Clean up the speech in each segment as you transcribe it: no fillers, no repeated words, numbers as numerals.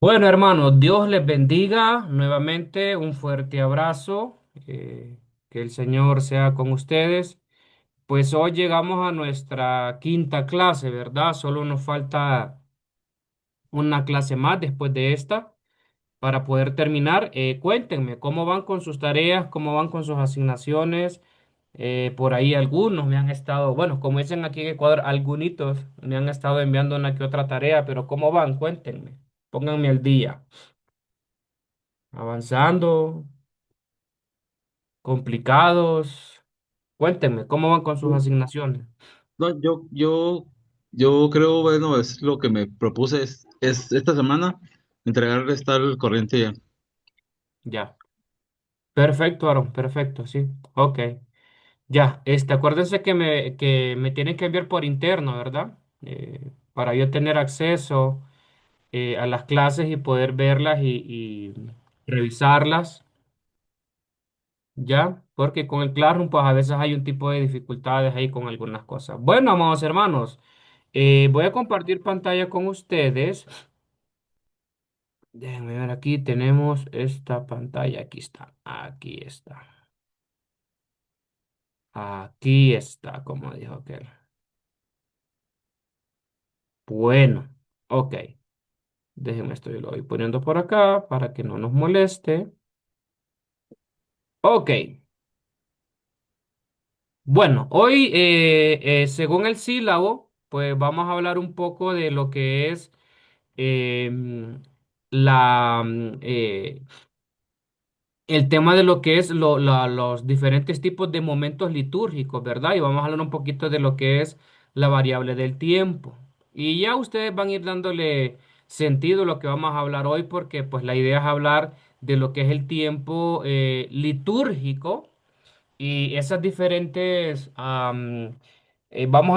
Bueno, hermanos, Dios les bendiga nuevamente, un fuerte abrazo, que el Señor sea con ustedes. Pues hoy llegamos a nuestra quinta clase, ¿verdad? Solo nos falta una clase más después de esta para poder terminar. Cuéntenme cómo van con sus tareas, cómo van con sus asignaciones. Por ahí algunos me han estado, bueno, como dicen aquí en Ecuador, algunitos me han estado enviando una que otra tarea, pero ¿cómo van? Cuéntenme, pónganme al día. Avanzando, complicados. Cuéntenme, ¿cómo van con sus asignaciones? No, yo creo, bueno, es lo que me propuse es esta semana entregarle estar al corriente ya. Ya. Perfecto, Aaron, perfecto, sí. Ok. Ya, acuérdense que me tienen que enviar por interno, ¿verdad? Para yo tener acceso a las clases y poder verlas y revisarlas, ¿ya? Porque con el Classroom, pues a veces hay un tipo de dificultades ahí con algunas cosas. Bueno, amados hermanos, voy a compartir pantalla con ustedes. Déjenme ver, aquí tenemos esta pantalla. Aquí está. Aquí está. Aquí está, como dijo aquel. Bueno, ok. Déjenme, esto yo lo voy poniendo por acá para que no nos moleste. Ok. Bueno, hoy, según el sílabo, pues vamos a hablar un poco de lo que es la, el tema de lo que es los diferentes tipos de momentos litúrgicos, ¿verdad? Y vamos a hablar un poquito de lo que es la variable del tiempo. Y ya ustedes van a ir dándole sentido a lo que vamos a hablar hoy, porque pues la idea es hablar de lo que es el tiempo litúrgico y esas diferentes, vamos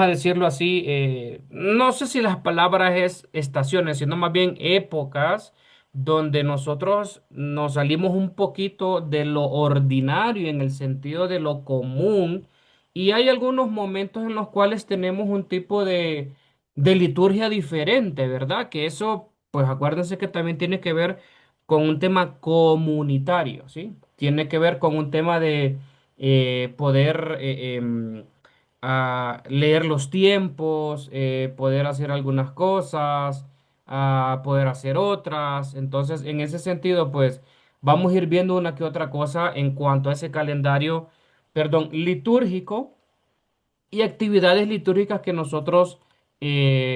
a decirlo así, no sé si las palabras es estaciones, sino más bien épocas donde nosotros nos salimos un poquito de lo ordinario en el sentido de lo común y hay algunos momentos en los cuales tenemos un tipo de liturgia diferente, ¿verdad? Que eso, pues acuérdense que también tiene que ver con un tema comunitario, ¿sí? Tiene que ver con un tema de poder leer los tiempos, poder hacer algunas cosas, poder hacer otras. Entonces, en ese sentido, pues vamos a ir viendo una que otra cosa en cuanto a ese calendario, perdón, litúrgico y actividades litúrgicas que nosotros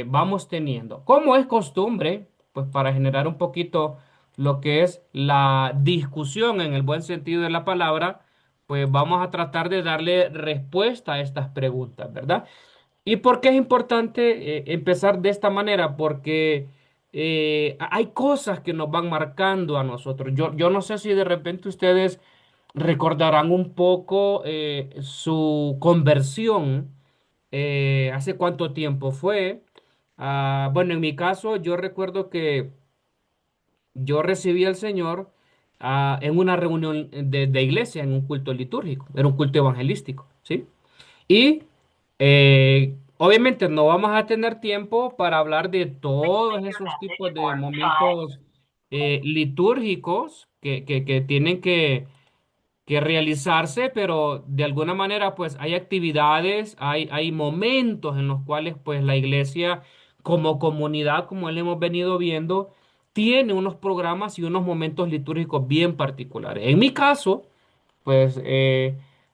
vamos teniendo. Como es costumbre, pues para generar un poquito lo que es la discusión en el buen sentido de la palabra, pues vamos a tratar de darle respuesta a estas preguntas, ¿verdad? ¿Y por qué es importante empezar de esta manera? Porque hay cosas que nos van marcando a nosotros. Yo no sé si de repente ustedes recordarán un poco su conversión, hace cuánto tiempo fue. Bueno, en mi caso, yo recuerdo que yo recibí al Señor en una reunión de iglesia, en un culto litúrgico, era un culto evangelístico, ¿sí? Y obviamente no vamos a tener tiempo para hablar de todos esos tipos de momentos litúrgicos que tienen que realizarse, pero de alguna manera pues hay actividades, hay momentos en los cuales pues la iglesia como comunidad, como le hemos venido viendo, tiene unos programas y unos momentos litúrgicos bien particulares. En mi caso, pues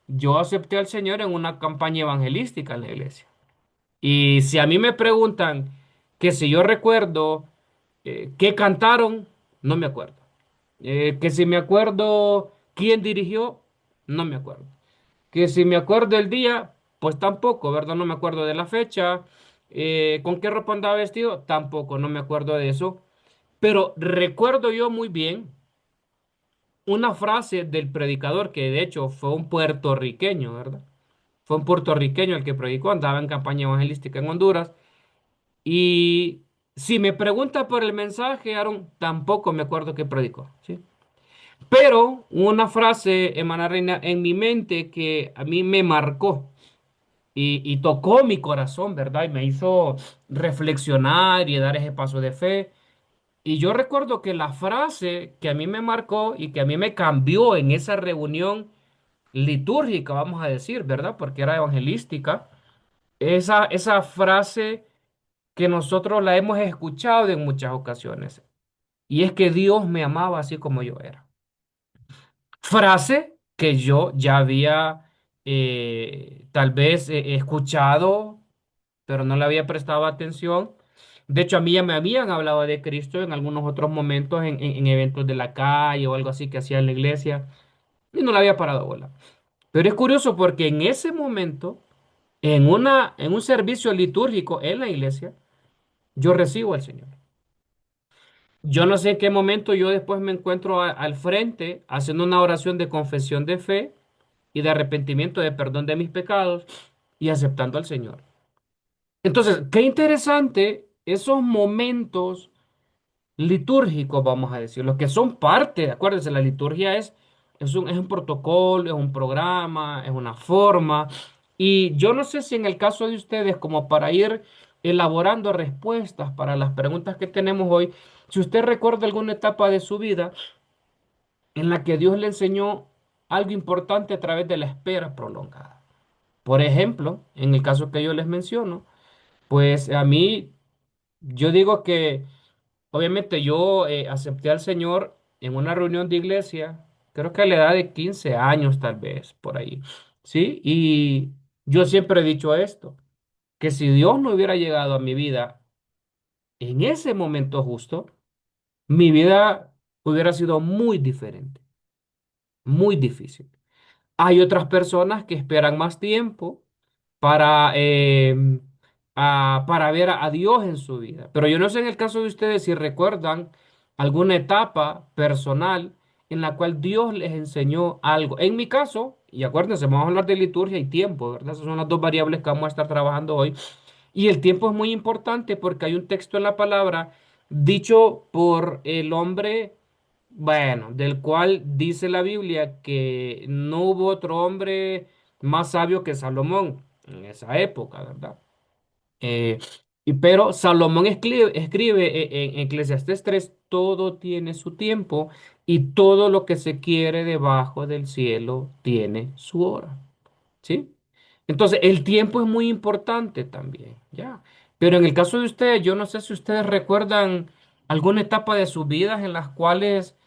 yo acepté al Señor en una campaña evangelística en la iglesia. Y si a mí me preguntan que si yo recuerdo qué cantaron, no me acuerdo. Que si me acuerdo quién dirigió, no me acuerdo. Que si me acuerdo el día, pues tampoco, ¿verdad? No me acuerdo de la fecha. ¿Con qué ropa andaba vestido? Tampoco, no me acuerdo de eso. Pero recuerdo yo muy bien una frase del predicador que de hecho fue un puertorriqueño, ¿verdad? Fue un puertorriqueño el que predicó, andaba en campaña evangelística en Honduras. Y si me pregunta por el mensaje, Aaron, tampoco me acuerdo qué predicó, ¿sí? Pero una frase, Hermana Reina, en mi mente que a mí me marcó y tocó mi corazón, ¿verdad? Y me hizo reflexionar y dar ese paso de fe. Y yo recuerdo que la frase que a mí me marcó y que a mí me cambió en esa reunión litúrgica, vamos a decir, ¿verdad? Porque era evangelística, esa frase que nosotros la hemos escuchado en muchas ocasiones, y es que Dios me amaba así como yo era. Frase que yo ya había tal vez escuchado, pero no le había prestado atención. De hecho, a mí ya me habían hablado de Cristo en algunos otros momentos, en eventos de la calle o algo así que hacía en la iglesia, y no le había parado bola. Pero es curioso porque en ese momento, en un servicio litúrgico en la iglesia, yo recibo al Señor. Yo no sé en qué momento yo después me encuentro al frente haciendo una oración de confesión de fe y de arrepentimiento, de perdón de mis pecados y aceptando al Señor. Entonces, qué interesante esos momentos litúrgicos, vamos a decir, los que son parte, acuérdense, la liturgia es un protocolo, es un programa, es una forma. Y yo no sé si en el caso de ustedes, como para ir elaborando respuestas para las preguntas que tenemos hoy, si usted recuerda alguna etapa de su vida en la que Dios le enseñó algo importante a través de la espera prolongada. Por ejemplo, en el caso que yo les menciono, pues a mí, yo digo que obviamente yo acepté al Señor en una reunión de iglesia, creo que a la edad de 15 años tal vez, por ahí, ¿sí? Y yo siempre he dicho esto, que si Dios no hubiera llegado a mi vida en ese momento justo, mi vida hubiera sido muy diferente, muy difícil. Hay otras personas que esperan más tiempo para, para ver a Dios en su vida. Pero yo no sé en el caso de ustedes si recuerdan alguna etapa personal en la cual Dios les enseñó algo. En mi caso, y acuérdense, vamos a hablar de liturgia y tiempo, ¿verdad? Esas son las dos variables que vamos a estar trabajando hoy. Y el tiempo es muy importante porque hay un texto en la palabra dicho por el hombre, bueno, del cual dice la Biblia que no hubo otro hombre más sabio que Salomón en esa época, ¿verdad? Eh, pero Salomón escribe en Eclesiastés 3, todo tiene su tiempo y todo lo que se quiere debajo del cielo tiene su hora. ¿Sí? Entonces, el tiempo es muy importante también, ¿ya? Pero en el caso de ustedes, yo no sé si ustedes recuerdan alguna etapa de sus vidas en las cuales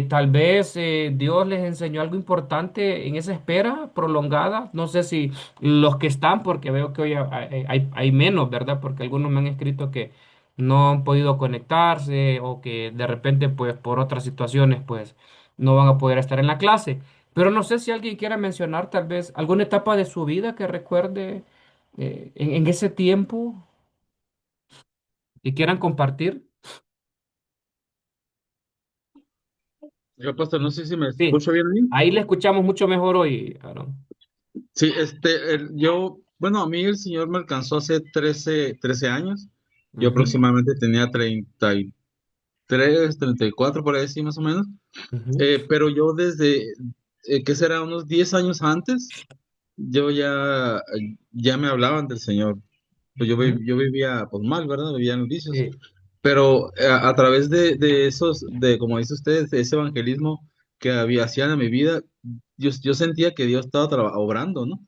tal vez Dios les enseñó algo importante en esa espera prolongada. No sé si los que están, porque veo que hoy hay menos, ¿verdad? Porque algunos me han escrito que no han podido conectarse o que de repente, pues, por otras situaciones, pues, no van a poder estar en la clase. Pero no sé si alguien quiera mencionar tal vez alguna etapa de su vida que recuerde en ese tiempo y quieran compartir. Yo, pastor, no sé si me Sí, escucho bien a mí. ahí le escuchamos mucho mejor hoy, Aaron. Sí, bueno, a mí el Señor me alcanzó hace 13 años. Yo Ujú, aproximadamente tenía 33, 34 por ahí, sí, más o menos. ujú, Pero yo desde, ¿qué será? Unos 10 años antes, yo ya me hablaban del Señor. Pues ujú. yo vivía pues mal, ¿verdad? Vivía en los vicios. Sí, Pero a través de esos, como dice usted, de ese evangelismo que hacían en mi vida, yo sentía que Dios estaba obrando, ¿no?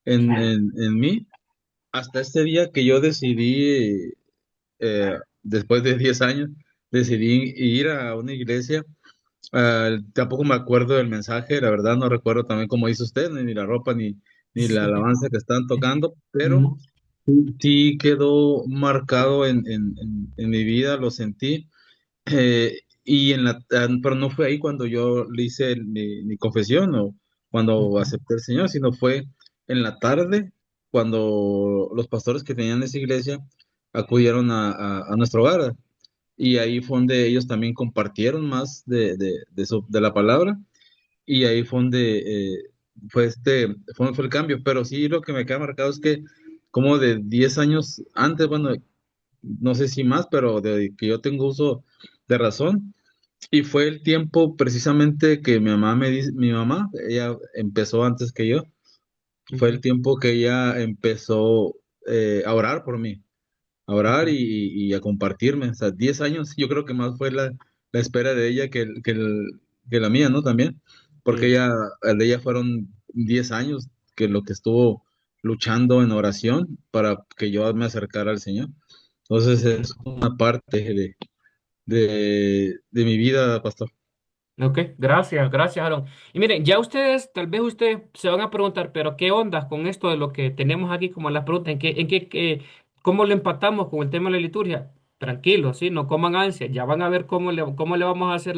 En mí, hasta este día que yo decidí, después de 10 años, decidí ir a una iglesia. Tampoco me acuerdo del mensaje, la verdad no recuerdo también como dice usted, ni la ropa, ni la sí. alabanza que están tocando, pero Ujú, sí quedó marcado en mi vida, lo sentí. Pero no fue ahí cuando yo le hice mi confesión o cuando ujú. acepté al Señor, sino fue en la tarde cuando los pastores que tenían esa iglesia acudieron a nuestro hogar. Y ahí fue donde ellos también compartieron más de la palabra. Y ahí fue donde fue el cambio. Pero sí, lo que me queda marcado es que como de 10 años antes, bueno, no sé si más, pero de que yo tengo uso de razón. Y fue el tiempo precisamente que mi mamá, ella empezó antes que yo, fue el Ujú. tiempo que ella empezó a orar por mí. a orar y a compartirme. O sea, 10 años, yo creo que más fue la espera de ella que la mía, ¿no? También, porque Sí. ella, el de ella fueron 10 años que lo que estuvo luchando en oración para que yo me acercara al Señor. Entonces Ok. es una parte de mi vida, pastor. Ok, gracias, gracias, Aaron. Y miren, ya ustedes, tal vez ustedes se van a preguntar, pero ¿qué onda con esto de lo que tenemos aquí como las preguntas? ¿Cómo lo empatamos con el tema de la liturgia? Tranquilos, ¿sí? No coman ansia, ya van a ver cómo le vamos a hacer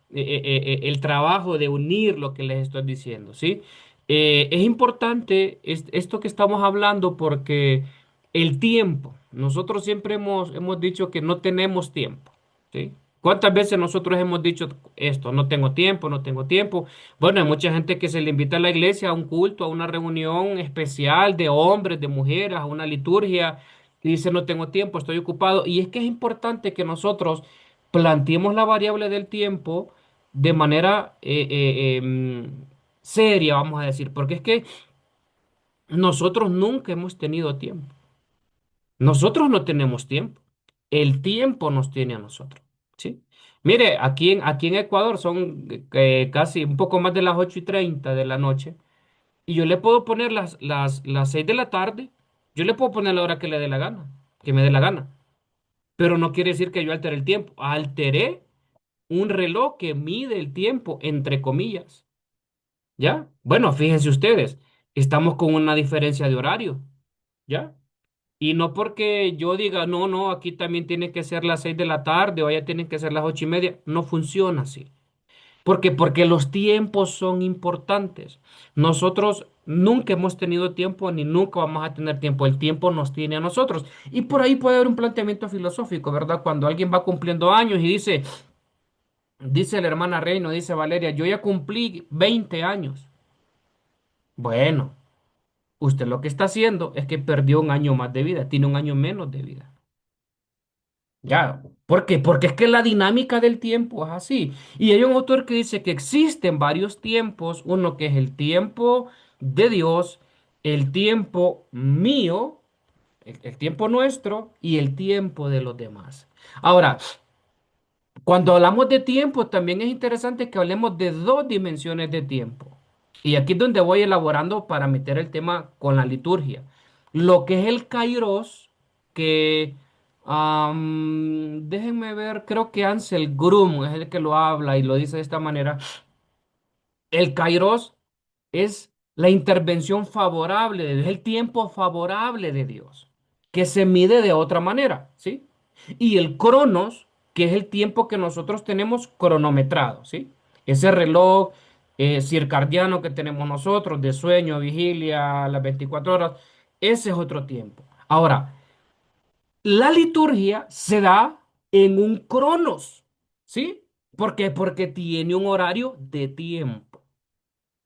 el trabajo de unir lo que les estoy diciendo, ¿sí? Es importante esto que estamos hablando porque el tiempo, nosotros siempre hemos dicho que no tenemos tiempo, ¿sí? ¿Cuántas veces nosotros hemos dicho esto? No tengo tiempo, no tengo tiempo. Bueno, hay mucha gente que se le invita a la iglesia a un culto, a una reunión especial de hombres, de mujeres, a una liturgia, y dice no tengo tiempo, estoy ocupado. Y es que es importante que nosotros planteemos la variable del tiempo de manera seria, vamos a decir, porque es que nosotros nunca hemos tenido tiempo. Nosotros no tenemos tiempo. El tiempo nos tiene a nosotros. ¿Sí? Mire, aquí en Ecuador son casi un poco más de las 8:30 de la noche. Y yo le puedo poner las 6 de la tarde. Yo le puedo poner la hora que le dé la gana, que me dé la gana. Pero no quiere decir que yo altere el tiempo. Alteré un reloj que mide el tiempo, entre comillas. ¿Ya? Bueno, fíjense ustedes, estamos con una diferencia de horario. ¿Ya? Y no porque yo diga, no, no, aquí también tiene que ser las 6 de la tarde o allá tienen que ser las 8:30. No funciona así. ¿Por qué? Porque los tiempos son importantes. Nosotros nunca hemos tenido tiempo ni nunca vamos a tener tiempo. El tiempo nos tiene a nosotros. Y por ahí puede haber un planteamiento filosófico, ¿verdad? Cuando alguien va cumpliendo años y dice la hermana Reino, dice Valeria, yo ya cumplí 20 años. Bueno, usted lo que está haciendo es que perdió un año más de vida, tiene un año menos de vida. Ya, ¿por qué? Porque es que la dinámica del tiempo es así. Y hay un autor que dice que existen varios tiempos, uno que es el tiempo de Dios, el tiempo mío, el tiempo nuestro y el tiempo de los demás. Ahora, cuando hablamos de tiempo, también es interesante que hablemos de dos dimensiones de tiempo. Y aquí es donde voy elaborando para meter el tema con la liturgia. Lo que es el kairos, que déjenme ver, creo que Ansel Grum es el que lo habla y lo dice de esta manera. El kairos es la intervención favorable de Dios, es el tiempo favorable de Dios, que se mide de otra manera, ¿sí? Y el cronos, que es el tiempo que nosotros tenemos cronometrado, ¿sí? Ese reloj circadiano que tenemos nosotros, de sueño, vigilia, las 24 horas, ese es otro tiempo. Ahora, la liturgia se da en un cronos, ¿sí? ¿Por qué? Porque tiene un horario de tiempo.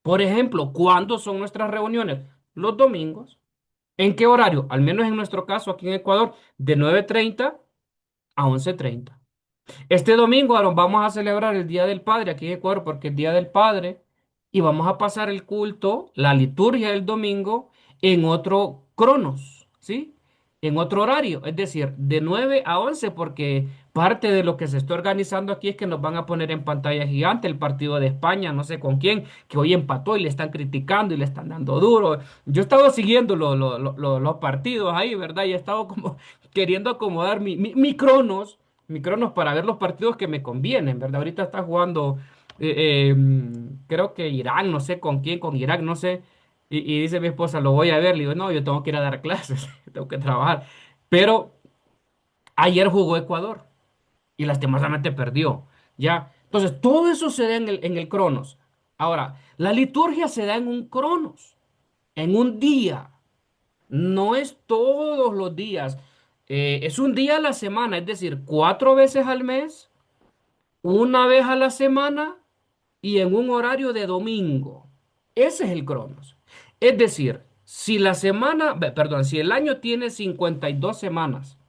Por ejemplo, ¿cuándo son nuestras reuniones? Los domingos. ¿En qué horario? Al menos en nuestro caso, aquí en Ecuador, de 9:30 a 11:30. Este domingo, Aaron, vamos a celebrar el Día del Padre aquí en Ecuador porque es Día del Padre y vamos a pasar el culto, la liturgia del domingo en otro cronos, ¿sí? En otro horario, es decir, de 9 a 11 porque parte de lo que se está organizando aquí es que nos van a poner en pantalla gigante el partido de España, no sé con quién, que hoy empató y le están criticando y le están dando duro. Yo he estado siguiendo los partidos ahí, ¿verdad? Y he estado como queriendo acomodar mi cronos para ver los partidos que me convienen, ¿verdad? Ahorita está jugando, creo que Irán, no sé con quién, con Irak, no sé. Y dice mi esposa, lo voy a ver. Le digo, no, yo tengo que ir a dar clases, tengo que trabajar. Pero ayer jugó Ecuador y lastimosamente perdió, ¿ya? Entonces, todo eso se da en el Cronos. Ahora, la liturgia se da en un Cronos, en un día. No es todos los días. Es un día a la semana, es decir, 4 veces al mes, una vez a la semana y en un horario de domingo. Ese es el Cronos. Es decir, si la semana, perdón, si el año tiene 52 semanas,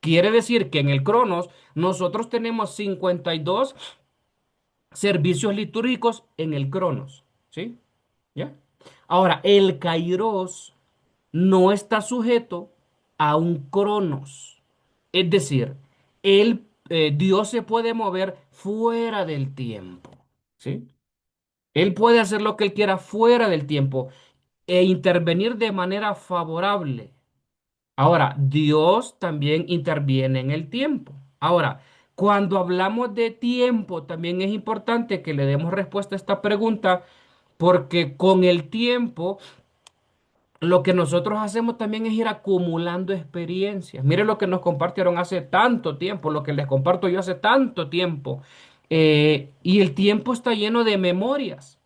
quiere decir que en el Cronos nosotros tenemos 52 servicios litúrgicos en el Cronos, ¿sí? ¿Ya? Ahora, el Kairos no está sujeto a un Cronos. Es decir, Dios se puede mover fuera del tiempo, ¿sí? Él puede hacer lo que él quiera fuera del tiempo e intervenir de manera favorable. Ahora, Dios también interviene en el tiempo. Ahora, cuando hablamos de tiempo, también es importante que le demos respuesta a esta pregunta, porque con el tiempo lo que nosotros hacemos también es ir acumulando experiencias. Mire lo que nos compartieron hace tanto tiempo, lo que les comparto yo hace tanto tiempo. Y el tiempo está lleno de memorias.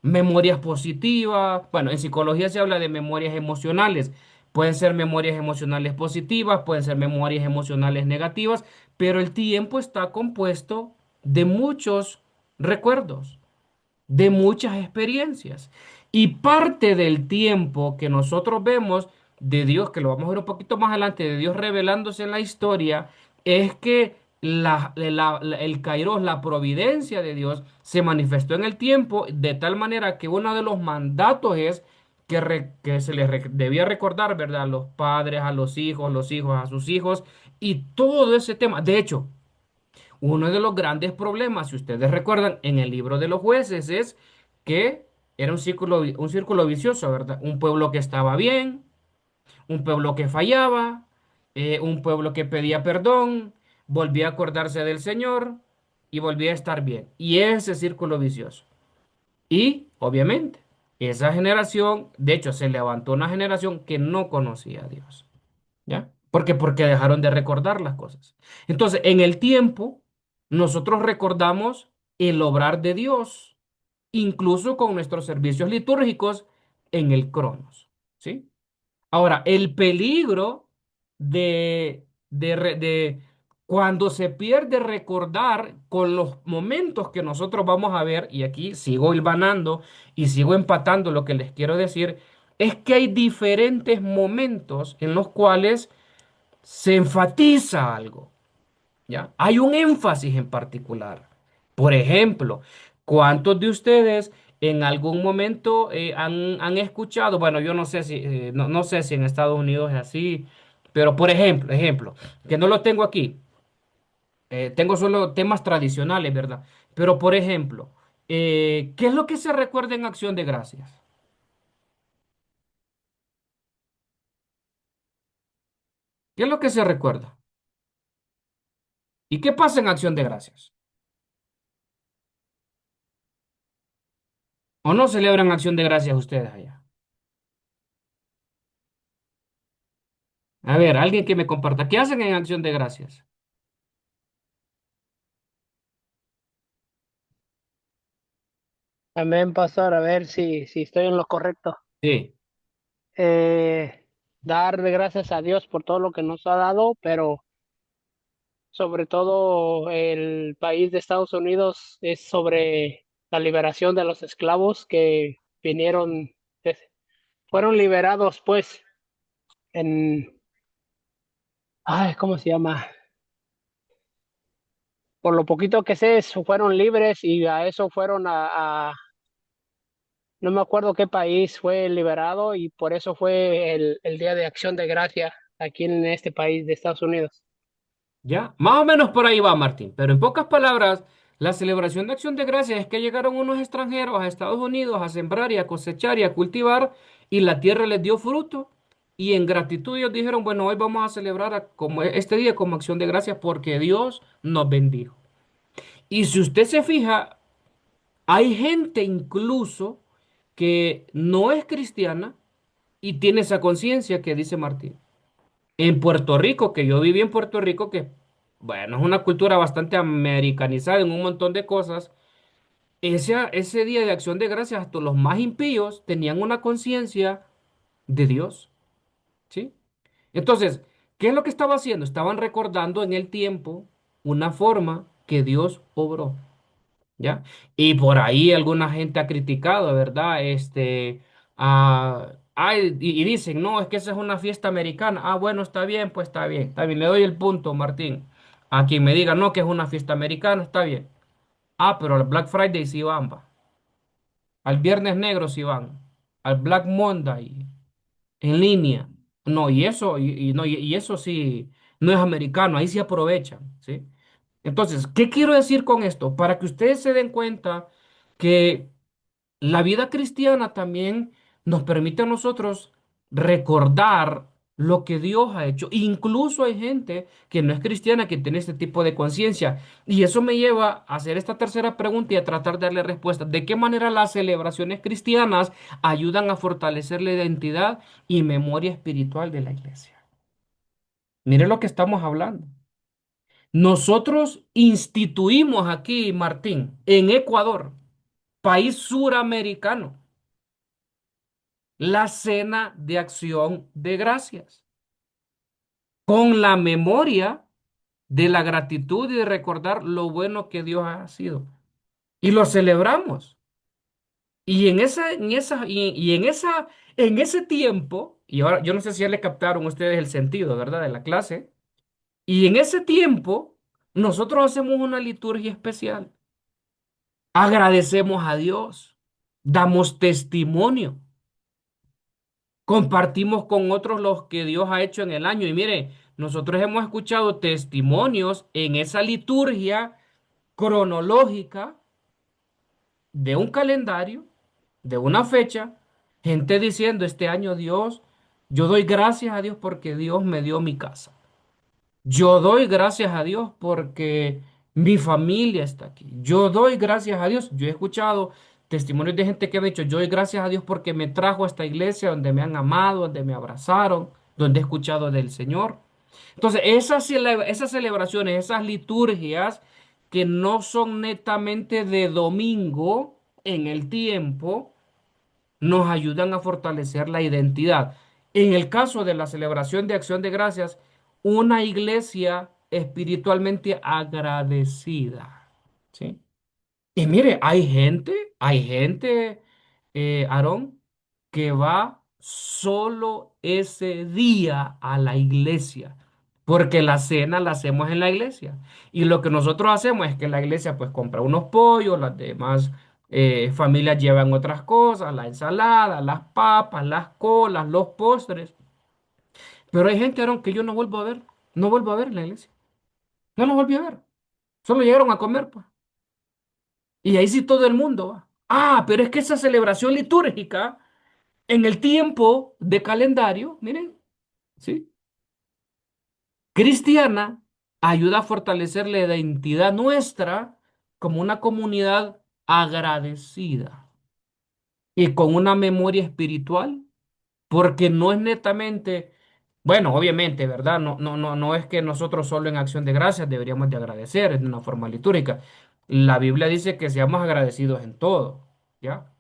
Memorias positivas. Bueno, en psicología se habla de memorias emocionales. Pueden ser memorias emocionales positivas, pueden ser memorias emocionales negativas, pero el tiempo está compuesto de muchos recuerdos, de muchas experiencias. Y parte del tiempo que nosotros vemos de Dios, que lo vamos a ver un poquito más adelante, de Dios revelándose en la historia, es que el Kairos, la providencia de Dios, se manifestó en el tiempo de tal manera que uno de los mandatos es que se les debía recordar, ¿verdad? A los padres, a los hijos a sus hijos, y todo ese tema. De hecho, uno de los grandes problemas, si ustedes recuerdan, en el libro de los jueces es que era un círculo vicioso, ¿verdad? Un pueblo que estaba bien, un pueblo que fallaba, un pueblo que pedía perdón, volvía a acordarse del Señor y volvía a estar bien. Y ese círculo vicioso. Y, obviamente, esa generación, de hecho, se levantó una generación que no conocía a Dios. ¿Ya? Porque dejaron de recordar las cosas. Entonces, en el tiempo, nosotros recordamos el obrar de Dios, incluso con nuestros servicios litúrgicos en el Cronos, ¿sí? Ahora, el peligro de cuando se pierde recordar con los momentos que nosotros vamos a ver, y aquí sigo hilvanando y sigo empatando lo que les quiero decir, es que hay diferentes momentos en los cuales se enfatiza algo, ¿ya? Hay un énfasis en particular. Por ejemplo, ¿cuántos de ustedes en algún momento han escuchado? Bueno, yo no sé si, no sé si en Estados Unidos es así, pero por ejemplo, que no lo tengo aquí, tengo solo temas tradicionales, ¿verdad? Pero por ejemplo, ¿qué es lo que se recuerda en Acción de Gracias? ¿Qué es lo que se recuerda? ¿Y qué pasa en Acción de Gracias? ¿O no celebran Acción de Gracias ustedes allá? A ver, alguien que me comparta. ¿Qué hacen en Acción de Gracias? También, pastor, a ver si estoy en lo correcto. Sí, Eh, Dar de gracias a Dios por todo lo que nos ha dado, pero sobre todo el país de Estados Unidos es sobre la liberación de los esclavos que vinieron, fueron liberados pues en, ay, ¿cómo se llama? Por lo poquito que sé, fueron libres y a eso fueron no me acuerdo qué país fue liberado y por eso fue el Día de Acción de Gracia aquí en este país de Estados Unidos. ya. Más o menos por ahí va, Martín. Pero en pocas palabras, la celebración de Acción de Gracias es que llegaron unos extranjeros a Estados Unidos a sembrar y a cosechar y a cultivar y la tierra les dio fruto. Y en gratitud ellos dijeron, bueno, hoy vamos a celebrar como este día como Acción de Gracias porque Dios nos bendijo. Y si usted se fija, hay gente incluso que no es cristiana y tiene esa conciencia que dice Martín. En Puerto Rico, que yo viví en Puerto Rico, que bueno, es una cultura bastante americanizada en un montón de cosas, ese día de Acción de Gracias, hasta los más impíos tenían una conciencia de Dios, ¿sí? Entonces, ¿qué es lo que estaba haciendo? Estaban recordando en el tiempo una forma que Dios obró. ¿Ya? Y por ahí alguna gente ha criticado, ¿verdad? Y dicen, no, es que esa es una fiesta americana. Ah, bueno, está bien, pues está bien. Le doy el punto, Martín. A quien me diga, no, que es una fiesta americana, está bien. Ah, pero al Black Friday sí van, va. Al Viernes Negro sí van. Al Black Monday, en línea. No, y eso, y no, y eso sí. no es americano, ahí se aprovechan, ¿sí? Entonces, ¿qué quiero decir con esto? Para que ustedes se den cuenta que la vida cristiana también nos permite a nosotros recordar lo que Dios ha hecho. Incluso hay gente que no es cristiana que tiene este tipo de conciencia. Y eso me lleva a hacer esta tercera pregunta y a tratar de darle respuesta. ¿De qué manera las celebraciones cristianas ayudan a fortalecer la identidad y memoria espiritual de la iglesia? Mire lo que estamos hablando. Nosotros instituimos aquí, Martín, en Ecuador, país suramericano, la cena de acción de gracias, con la memoria de la gratitud y de recordar lo bueno que Dios ha sido. Y lo celebramos. En ese tiempo, y ahora yo no sé si ya le captaron ustedes el sentido, ¿verdad? De la clase. Y en ese tiempo, nosotros hacemos una liturgia especial. Agradecemos a Dios, damos testimonio, compartimos con otros los que Dios ha hecho en el año. Y mire, nosotros hemos escuchado testimonios en esa liturgia cronológica de un calendario, de una fecha, gente diciendo, este año Dios, yo doy gracias a Dios porque Dios me dio mi casa. Yo doy gracias a Dios porque mi familia está aquí. Yo doy gracias a Dios. Yo he escuchado testimonios de gente que me ha dicho, yo doy gracias a Dios porque me trajo a esta iglesia donde me han amado, donde me abrazaron, donde he escuchado del Señor. Entonces, esas celebraciones, esas liturgias que no son netamente de domingo en el tiempo, nos ayudan a fortalecer la identidad. En el caso de la celebración de Acción de Gracias, una iglesia espiritualmente agradecida. ¿Sí? Y mire, Aarón, que va solo ese día a la iglesia, porque la cena la hacemos en la iglesia. Y lo que nosotros hacemos es que la iglesia pues compra unos pollos, las demás familias llevan otras cosas, la ensalada, las papas, las colas, los postres. Pero hay gente, Aarón, que yo no vuelvo a ver, no vuelvo a ver en la iglesia. No los volví a ver. Solo llegaron a comer, pues. Y ahí sí todo el mundo va. Ah, pero es que esa celebración litúrgica en el tiempo de calendario, miren, ¿sí? Cristiana, ayuda a fortalecer la identidad nuestra como una comunidad agradecida y con una memoria espiritual, porque no es netamente, bueno, obviamente, ¿verdad? No es que nosotros solo en acción de gracias deberíamos de agradecer de una forma litúrgica. La Biblia dice que seamos agradecidos en todo, ¿ya?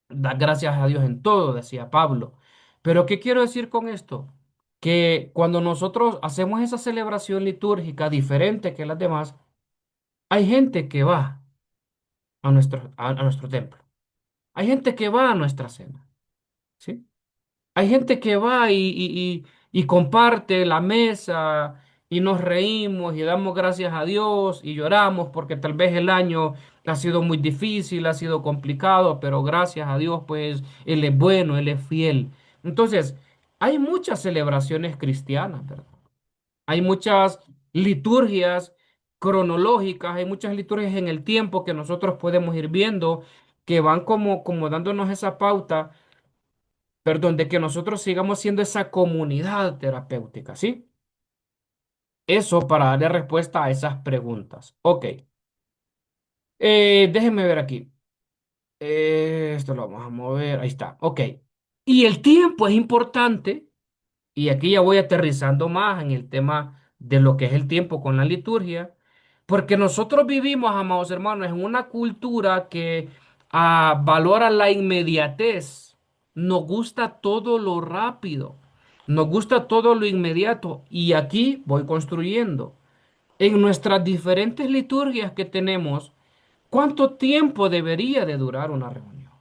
Da gracias a Dios en todo, decía Pablo. Pero ¿qué quiero decir con esto? Que cuando nosotros hacemos esa celebración litúrgica diferente que las demás, hay gente que va a nuestro templo. Hay gente que va a nuestra cena, ¿sí? Hay gente que va y comparte la mesa y nos reímos y damos gracias a Dios y lloramos porque tal vez el año ha sido muy difícil, ha sido complicado, pero gracias a Dios pues Él es bueno, Él es fiel. Entonces, hay muchas celebraciones cristianas, ¿verdad? Hay muchas liturgias cronológicas, hay muchas liturgias en el tiempo que nosotros podemos ir viendo que van como dándonos esa pauta, perdón, de que nosotros sigamos siendo esa comunidad terapéutica, ¿sí? Eso para darle respuesta a esas preguntas. Ok, déjenme ver aquí. Esto lo vamos a mover, ahí está, ok. Y el tiempo es importante, y aquí ya voy aterrizando más en el tema de lo que es el tiempo con la liturgia, porque nosotros vivimos, amados hermanos, en una cultura que valora la inmediatez. Nos gusta todo lo rápido, nos gusta todo lo inmediato. Y aquí voy construyendo. En nuestras diferentes liturgias que tenemos, ¿cuánto tiempo debería de durar una reunión?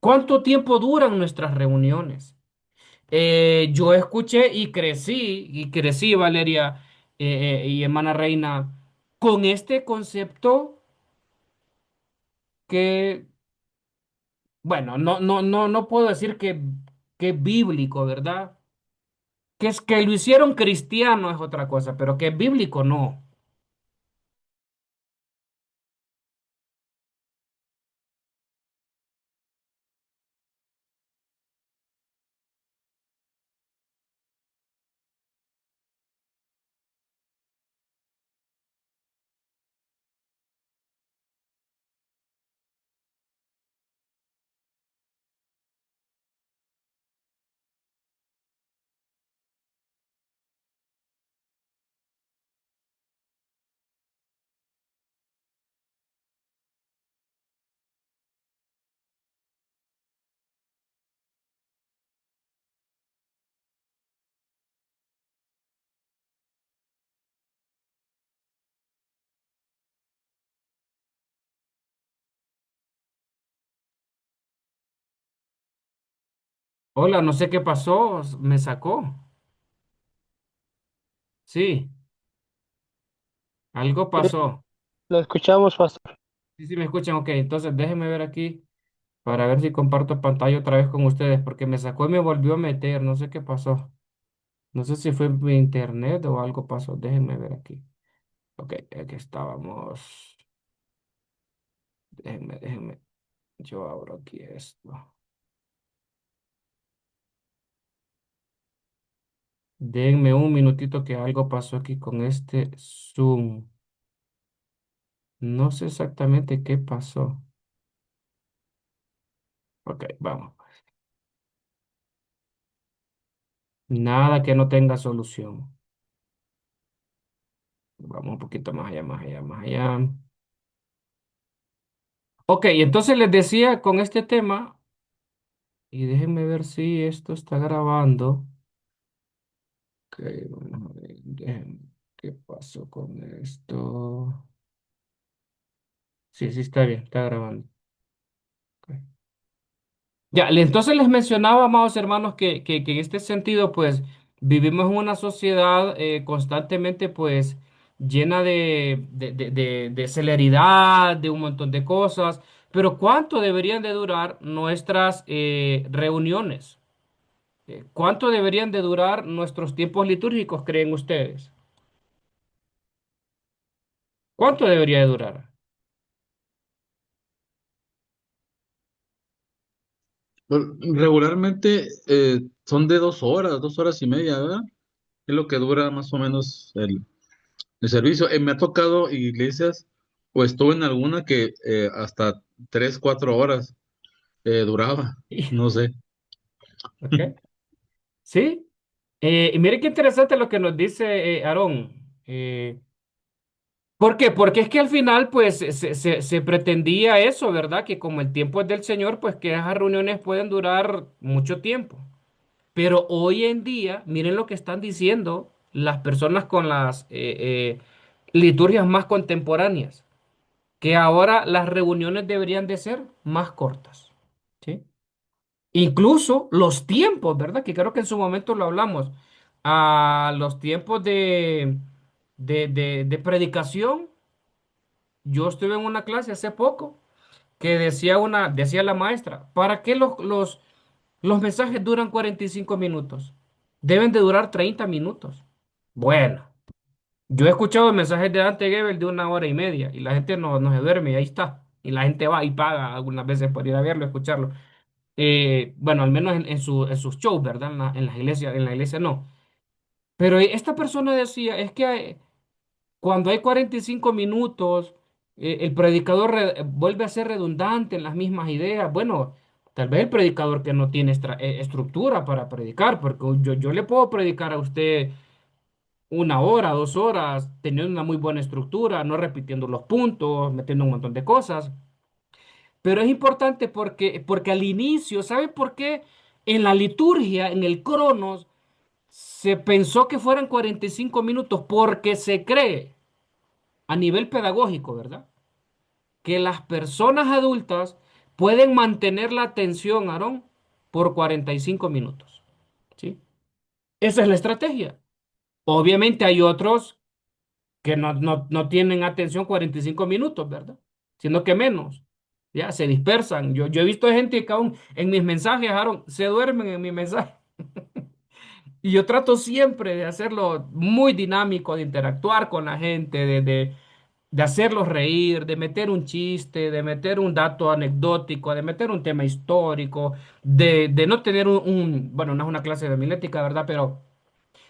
¿Cuánto tiempo duran nuestras reuniones? Yo escuché y crecí, Valeria, y hermana Reina, con este concepto que, bueno, no puedo decir que es bíblico, ¿verdad? Que es que lo hicieron cristiano es otra cosa, pero que es bíblico no. Hola, no sé qué pasó, me sacó. Sí, algo Sí, pasó. lo escuchamos, pastor. Sí, sí, me escuchan, ok. Entonces déjenme ver aquí para ver si comparto pantalla otra vez con ustedes, porque me sacó y me volvió a meter, no sé qué pasó. No sé si fue mi internet o algo pasó. Déjenme ver aquí. Ok, aquí estábamos. Déjenme. Yo abro aquí esto. Denme un minutito que algo pasó aquí con este Zoom. No sé exactamente qué pasó. Ok, vamos. Nada que no tenga solución. Vamos un poquito más allá, más allá, más allá. Ok, entonces les decía con este tema, y déjenme ver si esto está grabando. Ok, vamos a ver, ¿qué pasó con esto? Sí, sí, está bien, está grabando. Ok. Ya, entonces les mencionaba, amados hermanos, que en este sentido, pues, vivimos en una sociedad constantemente, pues, llena de celeridad, de un montón de cosas, pero ¿cuánto deberían de durar nuestras reuniones? ¿Cuánto deberían de durar nuestros tiempos litúrgicos, creen ustedes? ¿Cuánto debería de durar? Bueno, regularmente son de 2 horas, 2 horas y media, ¿verdad? Es lo que dura más o menos el servicio. Me ha tocado iglesias, o estuve en alguna que hasta 3, 4 horas duraba, no sé. ¿Ok? ¿Sí? Y mire qué interesante lo que nos dice Aarón. ¿Por qué? Porque es que al final, pues, se pretendía eso, ¿verdad? Que como el tiempo es del Señor, pues que esas reuniones pueden durar mucho tiempo. Pero hoy en día, miren lo que están diciendo las personas con las liturgias más contemporáneas, que ahora las reuniones deberían de ser más cortas. ¿Sí? Incluso los tiempos, ¿verdad? Que creo que en su momento lo hablamos. A los tiempos de predicación. Yo estuve en una clase hace poco que decía la maestra, ¿para qué los mensajes duran 45 minutos? Deben de durar 30 minutos. Bueno, yo he escuchado mensajes de Dante Gebel de 1 hora y media y la gente no se duerme y ahí está. Y la gente va y paga algunas veces por ir a verlo, escucharlo. Bueno, al menos en sus shows, ¿verdad? En las iglesias, en la iglesia no. Pero esta persona decía, es que cuando hay 45 minutos, el predicador vuelve a ser redundante en las mismas ideas. Bueno, tal vez el predicador que no tiene estructura para predicar, porque yo le puedo predicar a usted 1 hora, 2 horas, teniendo una muy buena estructura, no repitiendo los puntos, metiendo un montón de cosas. Pero es importante porque al inicio, ¿sabe por qué? En la liturgia, en el Cronos, se pensó que fueran 45 minutos porque se cree a nivel pedagógico, ¿verdad? Que las personas adultas pueden mantener la atención, Aarón, por 45 minutos. ¿Sí? Esa es la estrategia. Obviamente hay otros que no tienen atención 45 minutos, ¿verdad? Sino que menos. Ya se dispersan. Yo he visto gente que aún en mis mensajes, Aaron, se duermen en mi mensaje. Y yo trato siempre de hacerlo muy dinámico, de interactuar con la gente, de hacerlos reír, de meter un chiste, de meter un dato anecdótico, de meter un tema histórico, de no tener bueno, no es una clase de homilética, ¿verdad? Pero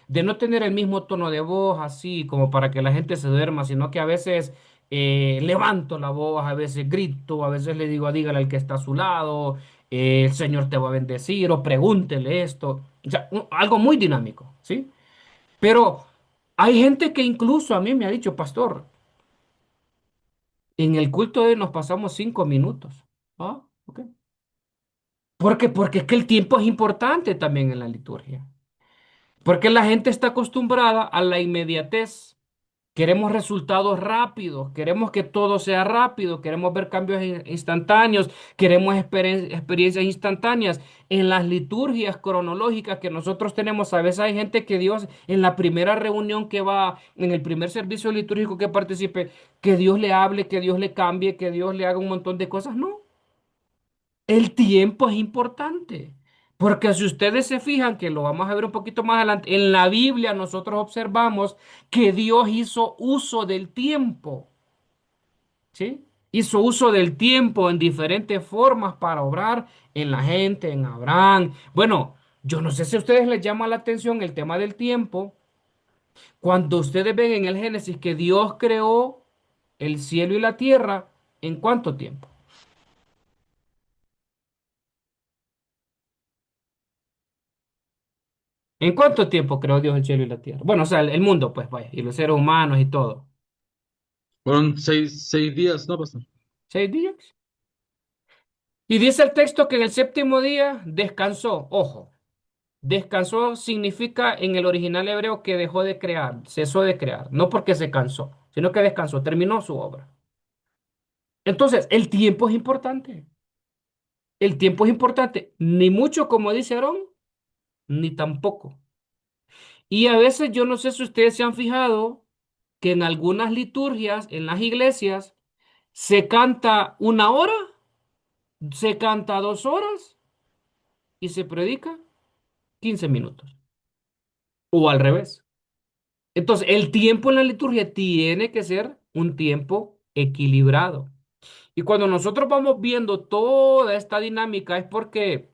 de no tener el mismo tono de voz así como para que la gente se duerma, sino que a veces levanto la voz, a veces grito, a veces le digo, dígale al que está a su lado, el Señor te va a bendecir o pregúntele esto. O sea, algo muy dinámico, ¿sí? Pero hay gente que incluso a mí me ha dicho, pastor, en el culto de hoy nos pasamos 5 minutos. Ah, ok. ¿Por qué? Porque es que el tiempo es importante también en la liturgia. Porque la gente está acostumbrada a la inmediatez. Queremos resultados rápidos, queremos que todo sea rápido, queremos ver cambios instantáneos, queremos experiencias instantáneas. En las liturgias cronológicas que nosotros tenemos, a veces hay gente que Dios, en la primera reunión que va, en el primer servicio litúrgico que participe, que Dios le hable, que Dios le cambie, que Dios le haga un montón de cosas. No, el tiempo es importante. Porque si ustedes se fijan, que lo vamos a ver un poquito más adelante, en la Biblia nosotros observamos que Dios hizo uso del tiempo, ¿sí? Hizo uso del tiempo en diferentes formas para obrar en la gente, en Abraham. Bueno, yo no sé si a ustedes les llama la atención el tema del tiempo. Cuando ustedes ven en el Génesis que Dios creó el cielo y la tierra, ¿en cuánto tiempo? ¿En cuánto tiempo creó Dios el cielo y la tierra? Bueno, o sea, el mundo, pues vaya, y los seres humanos y todo. Fueron 6 días, ¿no, pastor? 6 días. Y dice el texto que en el séptimo día descansó. Ojo, descansó significa en el original hebreo que dejó de crear, cesó de crear, no porque se cansó, sino que descansó, terminó su obra. Entonces, el tiempo es importante. El tiempo es importante, ni mucho como dice Aarón, ni tampoco. Y a veces yo no sé si ustedes se han fijado que en algunas liturgias, en las iglesias, se canta 1 hora, se canta 2 horas y se predica 15 minutos. O al revés. Entonces, el tiempo en la liturgia tiene que ser un tiempo equilibrado. Y cuando nosotros vamos viendo toda esta dinámica es porque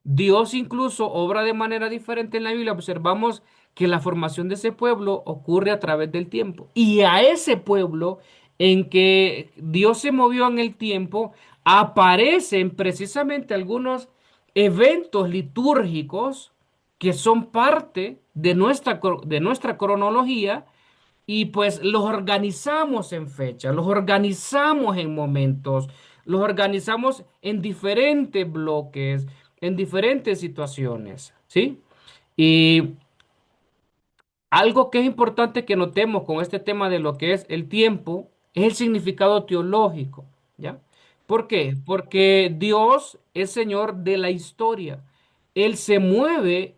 Dios incluso obra de manera diferente en la Biblia. Observamos que la formación de ese pueblo ocurre a través del tiempo. Y a ese pueblo en que Dios se movió en el tiempo, aparecen precisamente algunos eventos litúrgicos que son parte de nuestra cronología y pues los organizamos en fechas, los organizamos en momentos, los organizamos en diferentes bloques, en diferentes situaciones, ¿sí? Y algo que es importante que notemos con este tema de lo que es el tiempo es el significado teológico, ¿ya? ¿Por qué? Porque Dios es Señor de la historia. Él se mueve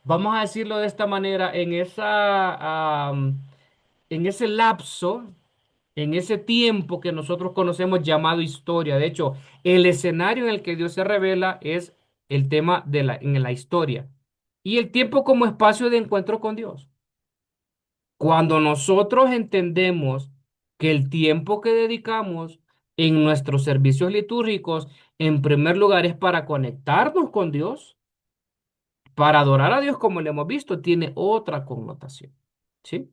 vamos a decirlo de esta manera, en ese lapso, en ese tiempo que nosotros conocemos llamado historia. De hecho, el escenario en el que Dios se revela es el tema en la historia. Y el tiempo como espacio de encuentro con Dios. Cuando nosotros entendemos que el tiempo que dedicamos en nuestros servicios litúrgicos, en primer lugar, es para conectarnos con Dios, para adorar a Dios, como le hemos visto, tiene otra connotación. ¿Sí?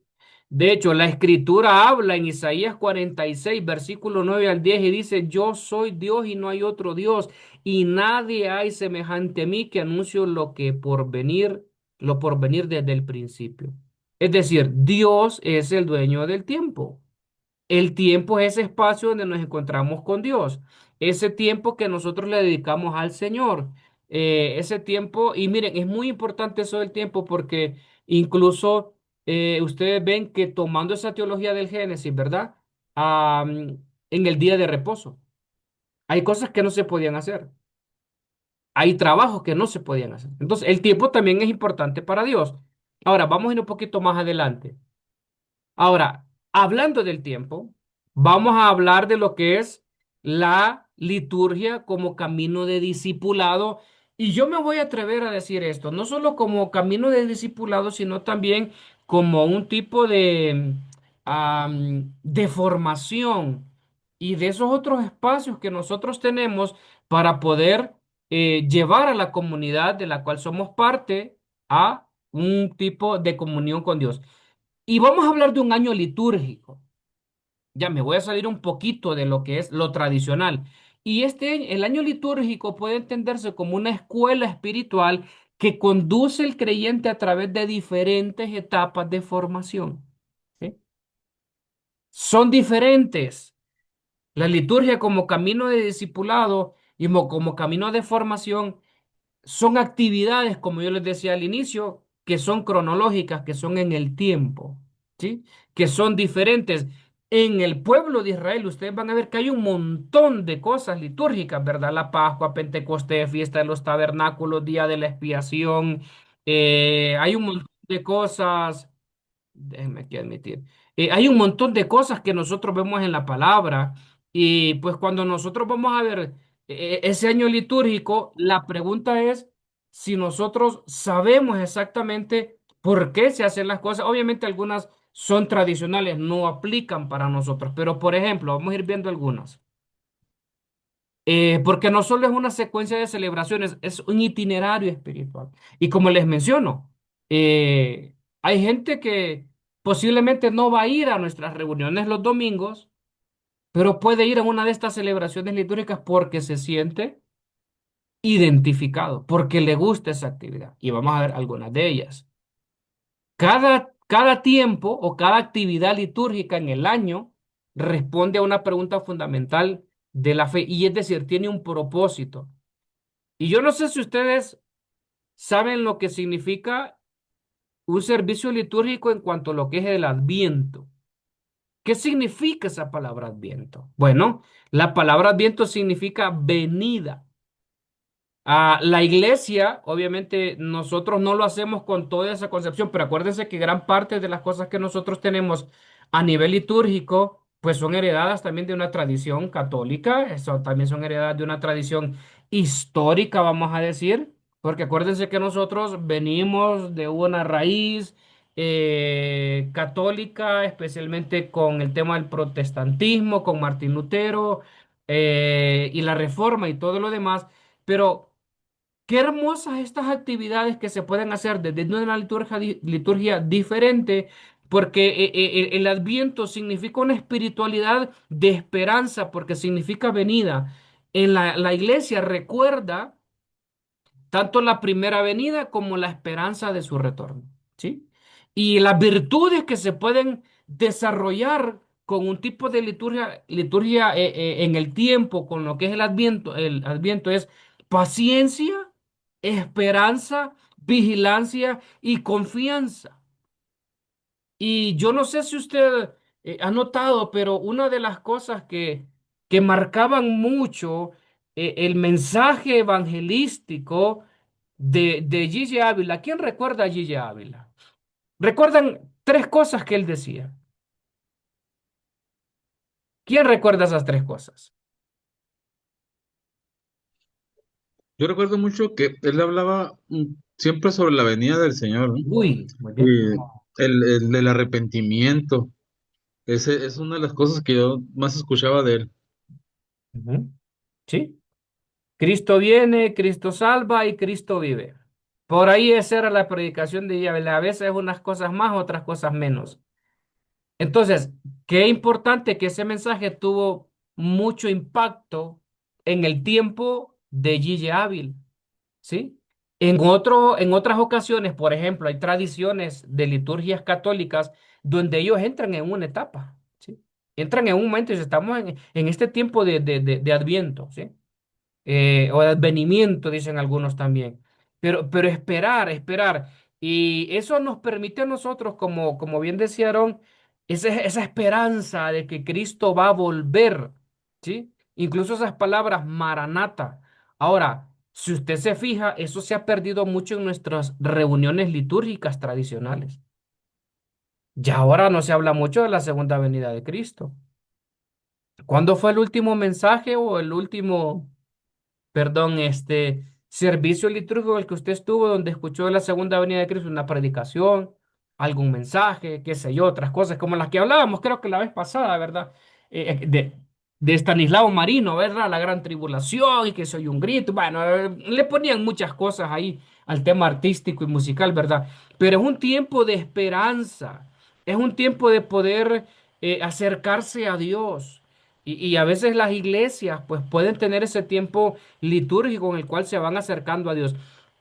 De hecho, la escritura habla en Isaías 46, versículo 9 al 10 y dice, yo soy Dios y no hay otro Dios, y nadie hay semejante a mí que anuncio lo por venir desde el principio. Es decir, Dios es el dueño del tiempo. El tiempo es ese espacio donde nos encontramos con Dios, ese tiempo que nosotros le dedicamos al Señor, ese tiempo, y miren, es muy importante eso del tiempo porque incluso ustedes ven que tomando esa teología del Génesis, ¿verdad? En el día de reposo, hay cosas que no se podían hacer, hay trabajos que no se podían hacer. Entonces, el tiempo también es importante para Dios. Ahora, vamos a ir un poquito más adelante. Ahora, hablando del tiempo, vamos a hablar de lo que es la liturgia como camino de discipulado Y yo me voy a atrever a decir esto, no solo como camino de discipulado, sino también como un tipo de formación y de esos otros espacios que nosotros tenemos para poder llevar a la comunidad de la cual somos parte a un tipo de comunión con Dios. Y vamos a hablar de un año litúrgico. Ya me voy a salir un poquito de lo que es lo tradicional. Y el año litúrgico puede entenderse como una escuela espiritual que conduce el creyente a través de diferentes etapas de formación. ¿Sí? Son diferentes. La liturgia como camino de discipulado y como camino de formación son actividades, como yo les decía al inicio, que son cronológicas, que son en el tiempo, ¿sí? Que son diferentes. En el pueblo de Israel, ustedes van a ver que hay un montón de cosas litúrgicas, ¿verdad? La Pascua, Pentecostés, fiesta de los tabernáculos, día de la expiación. Hay un montón de cosas. Déjenme aquí admitir. Hay un montón de cosas que nosotros vemos en la palabra y pues cuando nosotros vamos a ver ese año litúrgico, la pregunta es si nosotros sabemos exactamente por qué se hacen las cosas. Obviamente algunas son tradicionales, no aplican para nosotros, pero por ejemplo, vamos a ir viendo algunas. Porque no solo es una secuencia de celebraciones, es un itinerario espiritual. Y como les menciono, hay gente que posiblemente no va a ir a nuestras reuniones los domingos, pero puede ir a una de estas celebraciones litúrgicas porque se siente identificado, porque le gusta esa actividad. Y vamos a ver algunas de ellas. Cada tiempo o cada actividad litúrgica en el año responde a una pregunta fundamental de la fe, y es decir, tiene un propósito. Y yo no sé si ustedes saben lo que significa un servicio litúrgico en cuanto a lo que es el Adviento. ¿Qué significa esa palabra Adviento? Bueno, la palabra Adviento significa venida. La iglesia, obviamente, nosotros no lo hacemos con toda esa concepción, pero acuérdense que gran parte de las cosas que nosotros tenemos a nivel litúrgico, pues son heredadas también de una tradición católica, eso también son heredadas de una tradición histórica, vamos a decir, porque acuérdense que nosotros venimos de una raíz católica, especialmente con el tema del protestantismo, con Martín Lutero y la Reforma y todo lo demás, pero qué hermosas estas actividades que se pueden hacer desde una liturgia diferente, porque el Adviento significa una espiritualidad de esperanza, porque significa venida. En la iglesia recuerda tanto la primera venida como la esperanza de su retorno, ¿sí? Y las virtudes que se pueden desarrollar con un tipo de liturgia en el tiempo, con lo que es el Adviento es paciencia, esperanza, vigilancia y confianza. Y yo no sé si usted ha notado, pero una de las cosas que marcaban mucho el mensaje evangelístico de Gigi Ávila. ¿Quién recuerda a Gigi Ávila? ¿Recuerdan tres cosas que él decía? ¿Quién recuerda esas tres cosas? Yo recuerdo mucho que él hablaba siempre sobre la venida del Señor, ¿no? Uy, muy bien. Y el del arrepentimiento. Ese es una de las cosas que yo más escuchaba de él. Ujú. Sí. Cristo viene, Cristo salva y Cristo vive. Por ahí esa era la predicación de Gigi Ávila. A veces unas cosas más, otras cosas menos. Entonces, qué importante que ese mensaje tuvo mucho impacto en el tiempo de Gigi Ávila, ¿sí? En otras ocasiones, por ejemplo, hay tradiciones de liturgias católicas donde ellos entran en una etapa, ¿sí? Entran en un momento y estamos en este tiempo de Adviento, ¿sí? O de advenimiento, dicen algunos también. Pero esperar, esperar. Y eso nos permite a nosotros, como bien decían, esa esperanza de que Cristo va a volver, ¿sí? Incluso esas palabras, Maranata. Ahora, si usted se fija, eso se ha perdido mucho en nuestras reuniones litúrgicas tradicionales. Ya ahora no se habla mucho de la segunda venida de Cristo. ¿Cuándo fue el último mensaje o el último, perdón, servicio litúrgico el que usted estuvo, donde escuchó la segunda venida de Cristo, una predicación, algún mensaje, qué sé yo, otras cosas como las que hablábamos, creo que la vez pasada, ¿verdad? De Estanislao Marino, ¿verdad? La gran tribulación y que soy un grito. Bueno, le ponían muchas cosas ahí al tema artístico y musical, ¿verdad? Pero es un tiempo de esperanza, es un tiempo de poder acercarse a Dios. Y a veces las iglesias pues pueden tener ese tiempo litúrgico en el cual se van acercando a Dios.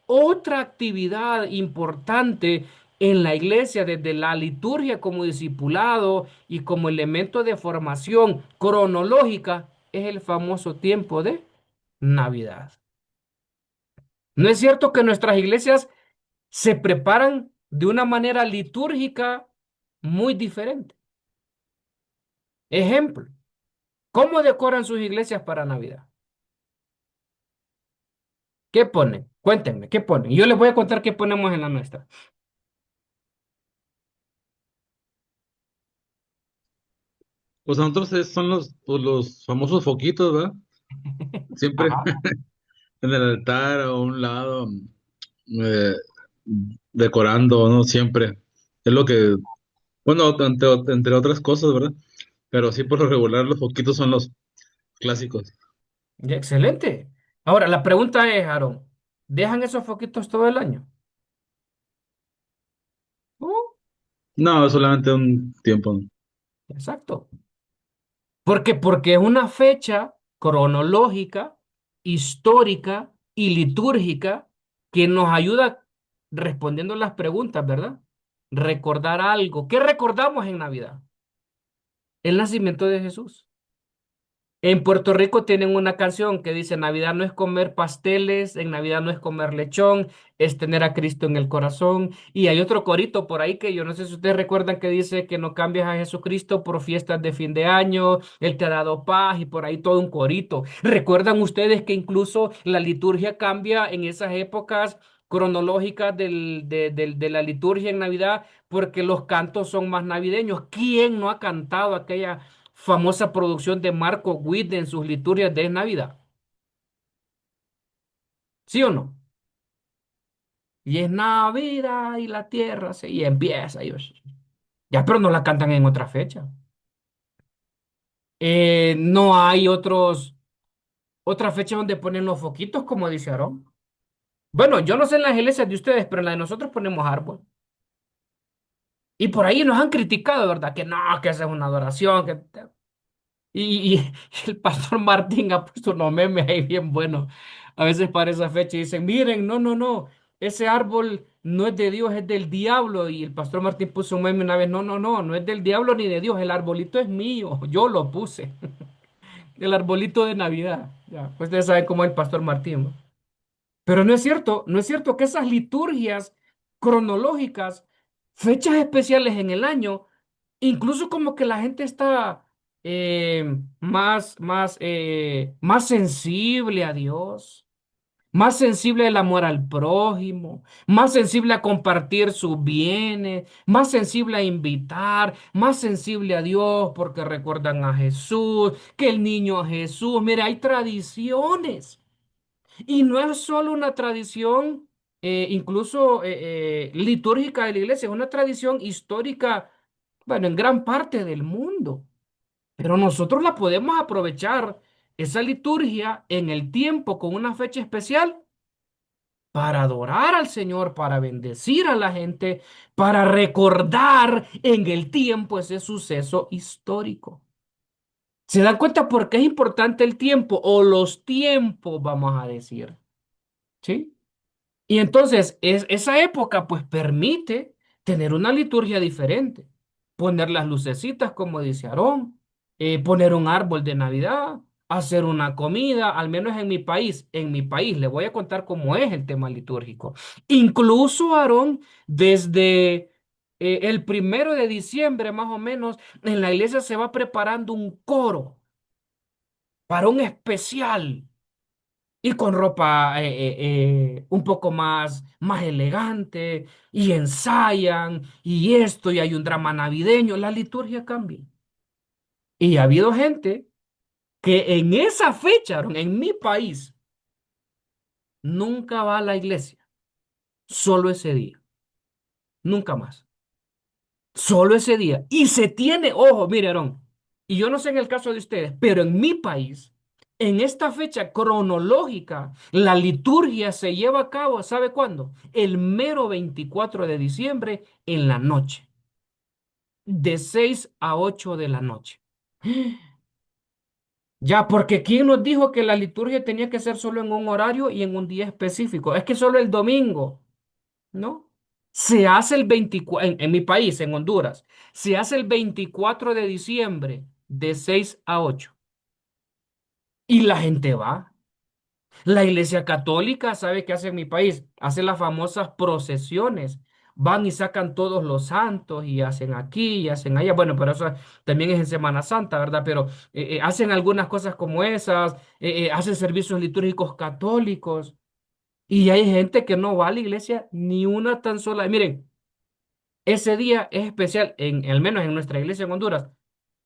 Otra actividad importante en la iglesia, desde la liturgia como discipulado y como elemento de formación cronológica, es el famoso tiempo de Navidad. ¿No es cierto que nuestras iglesias se preparan de una manera litúrgica muy diferente? Ejemplo, ¿cómo decoran sus iglesias para Navidad? ¿Qué ponen? Cuéntenme, ¿qué ponen? Yo les voy a contar qué ponemos en la nuestra. Pues nosotros son pues, los famosos foquitos, ¿verdad? Siempre Ajá. en el altar a un lado, eh, decorando, ¿no? Siempre. Es lo que, bueno, entre otras cosas, ¿verdad? Pero sí, por lo regular, los foquitos son los clásicos. Ya, excelente. Ahora, la pregunta es, Aarón, ¿dejan esos foquitos todo el año? Oh, No, solamente un tiempo, ¿no? exacto. Porque es una fecha cronológica, histórica y litúrgica que nos ayuda respondiendo las preguntas, ¿verdad? Recordar algo. ¿Qué recordamos en Navidad? El nacimiento de Jesús. En Puerto Rico tienen una canción que dice, Navidad no es comer pasteles, en Navidad no es comer lechón, es tener a Cristo en el corazón. Y hay otro corito por ahí que yo no sé si ustedes recuerdan que dice que no cambias a Jesucristo por fiestas de fin de año, Él te ha dado paz y por ahí todo un corito. ¿Recuerdan ustedes que incluso la liturgia cambia en esas épocas cronológicas de la liturgia en Navidad porque los cantos son más navideños? ¿Quién no ha cantado aquella famosa producción de Marco Witt en sus liturgias de Navidad? ¿Sí o no? Y es Navidad y la tierra, sí, y empieza. Ya, pero no la cantan en otra fecha. No hay otra fecha donde ponen los foquitos, como dice Aarón. Bueno, yo no sé en las iglesias de ustedes, pero en la de nosotros ponemos árbol. Y por ahí nos han criticado, ¿verdad? Que no, que esa es una adoración. Y el pastor Martín ha puesto unos memes ahí bien buenos. A veces para esa fecha y dicen, miren, no, no, no, ese árbol no es de Dios, es del diablo. Y el pastor Martín puso un meme una vez, no, no, no, no es del diablo ni de Dios, el arbolito es mío, yo lo puse. El arbolito de Navidad. Ya, pues ustedes saben cómo es el pastor Martín, ¿no? Pero no es cierto, no es cierto que esas liturgias cronológicas, fechas especiales en el año, incluso como que la gente está más sensible a Dios, más sensible al amor al prójimo, más sensible a compartir sus bienes, más sensible a invitar, más sensible a Dios porque recuerdan a Jesús, que el niño Jesús. Mire, hay tradiciones. Y no es solo una tradición, incluso litúrgica de la iglesia, es una tradición histórica, bueno, en gran parte del mundo. Pero nosotros la podemos aprovechar, esa liturgia, en el tiempo con una fecha especial para adorar al Señor, para bendecir a la gente, para recordar en el tiempo ese suceso histórico. ¿Se dan cuenta por qué es importante el tiempo o los tiempos, vamos a decir? ¿Sí? Y entonces esa época pues permite tener una liturgia diferente, poner las lucecitas como dice Aarón, poner un árbol de Navidad, hacer una comida, al menos en mi país, le voy a contar cómo es el tema litúrgico. Incluso Aarón, desde el 1 de diciembre más o menos, en la iglesia se va preparando un coro para un especial y con ropa un poco más elegante, y ensayan, y esto, y hay un drama navideño, la liturgia cambia. Y ha habido gente que en esa fecha, en mi país, nunca va a la iglesia, solo ese día, nunca más. Solo ese día. Y se tiene, ojo, mire, Aarón, y yo no sé en el caso de ustedes, pero en mi país, en esta fecha cronológica, la liturgia se lleva a cabo, ¿sabe cuándo? El mero 24 de diciembre en la noche, de 6 a 8 de la noche. Ya, porque ¿quién nos dijo que la liturgia tenía que ser solo en un horario y en un día específico? Es que solo el domingo. ¿No? Se hace el 24, en mi país, en Honduras, se hace el 24 de diciembre de 6 a 8 y la gente va. La Iglesia Católica, ¿sabe qué hace en mi país? Hace las famosas procesiones. Van y sacan todos los santos y hacen aquí y hacen allá. Bueno, pero eso también es en Semana Santa, ¿verdad? Pero hacen algunas cosas como esas, hacen servicios litúrgicos católicos y hay gente que no va a la iglesia ni una tan sola. Miren, ese día es especial, al menos en nuestra iglesia en Honduras,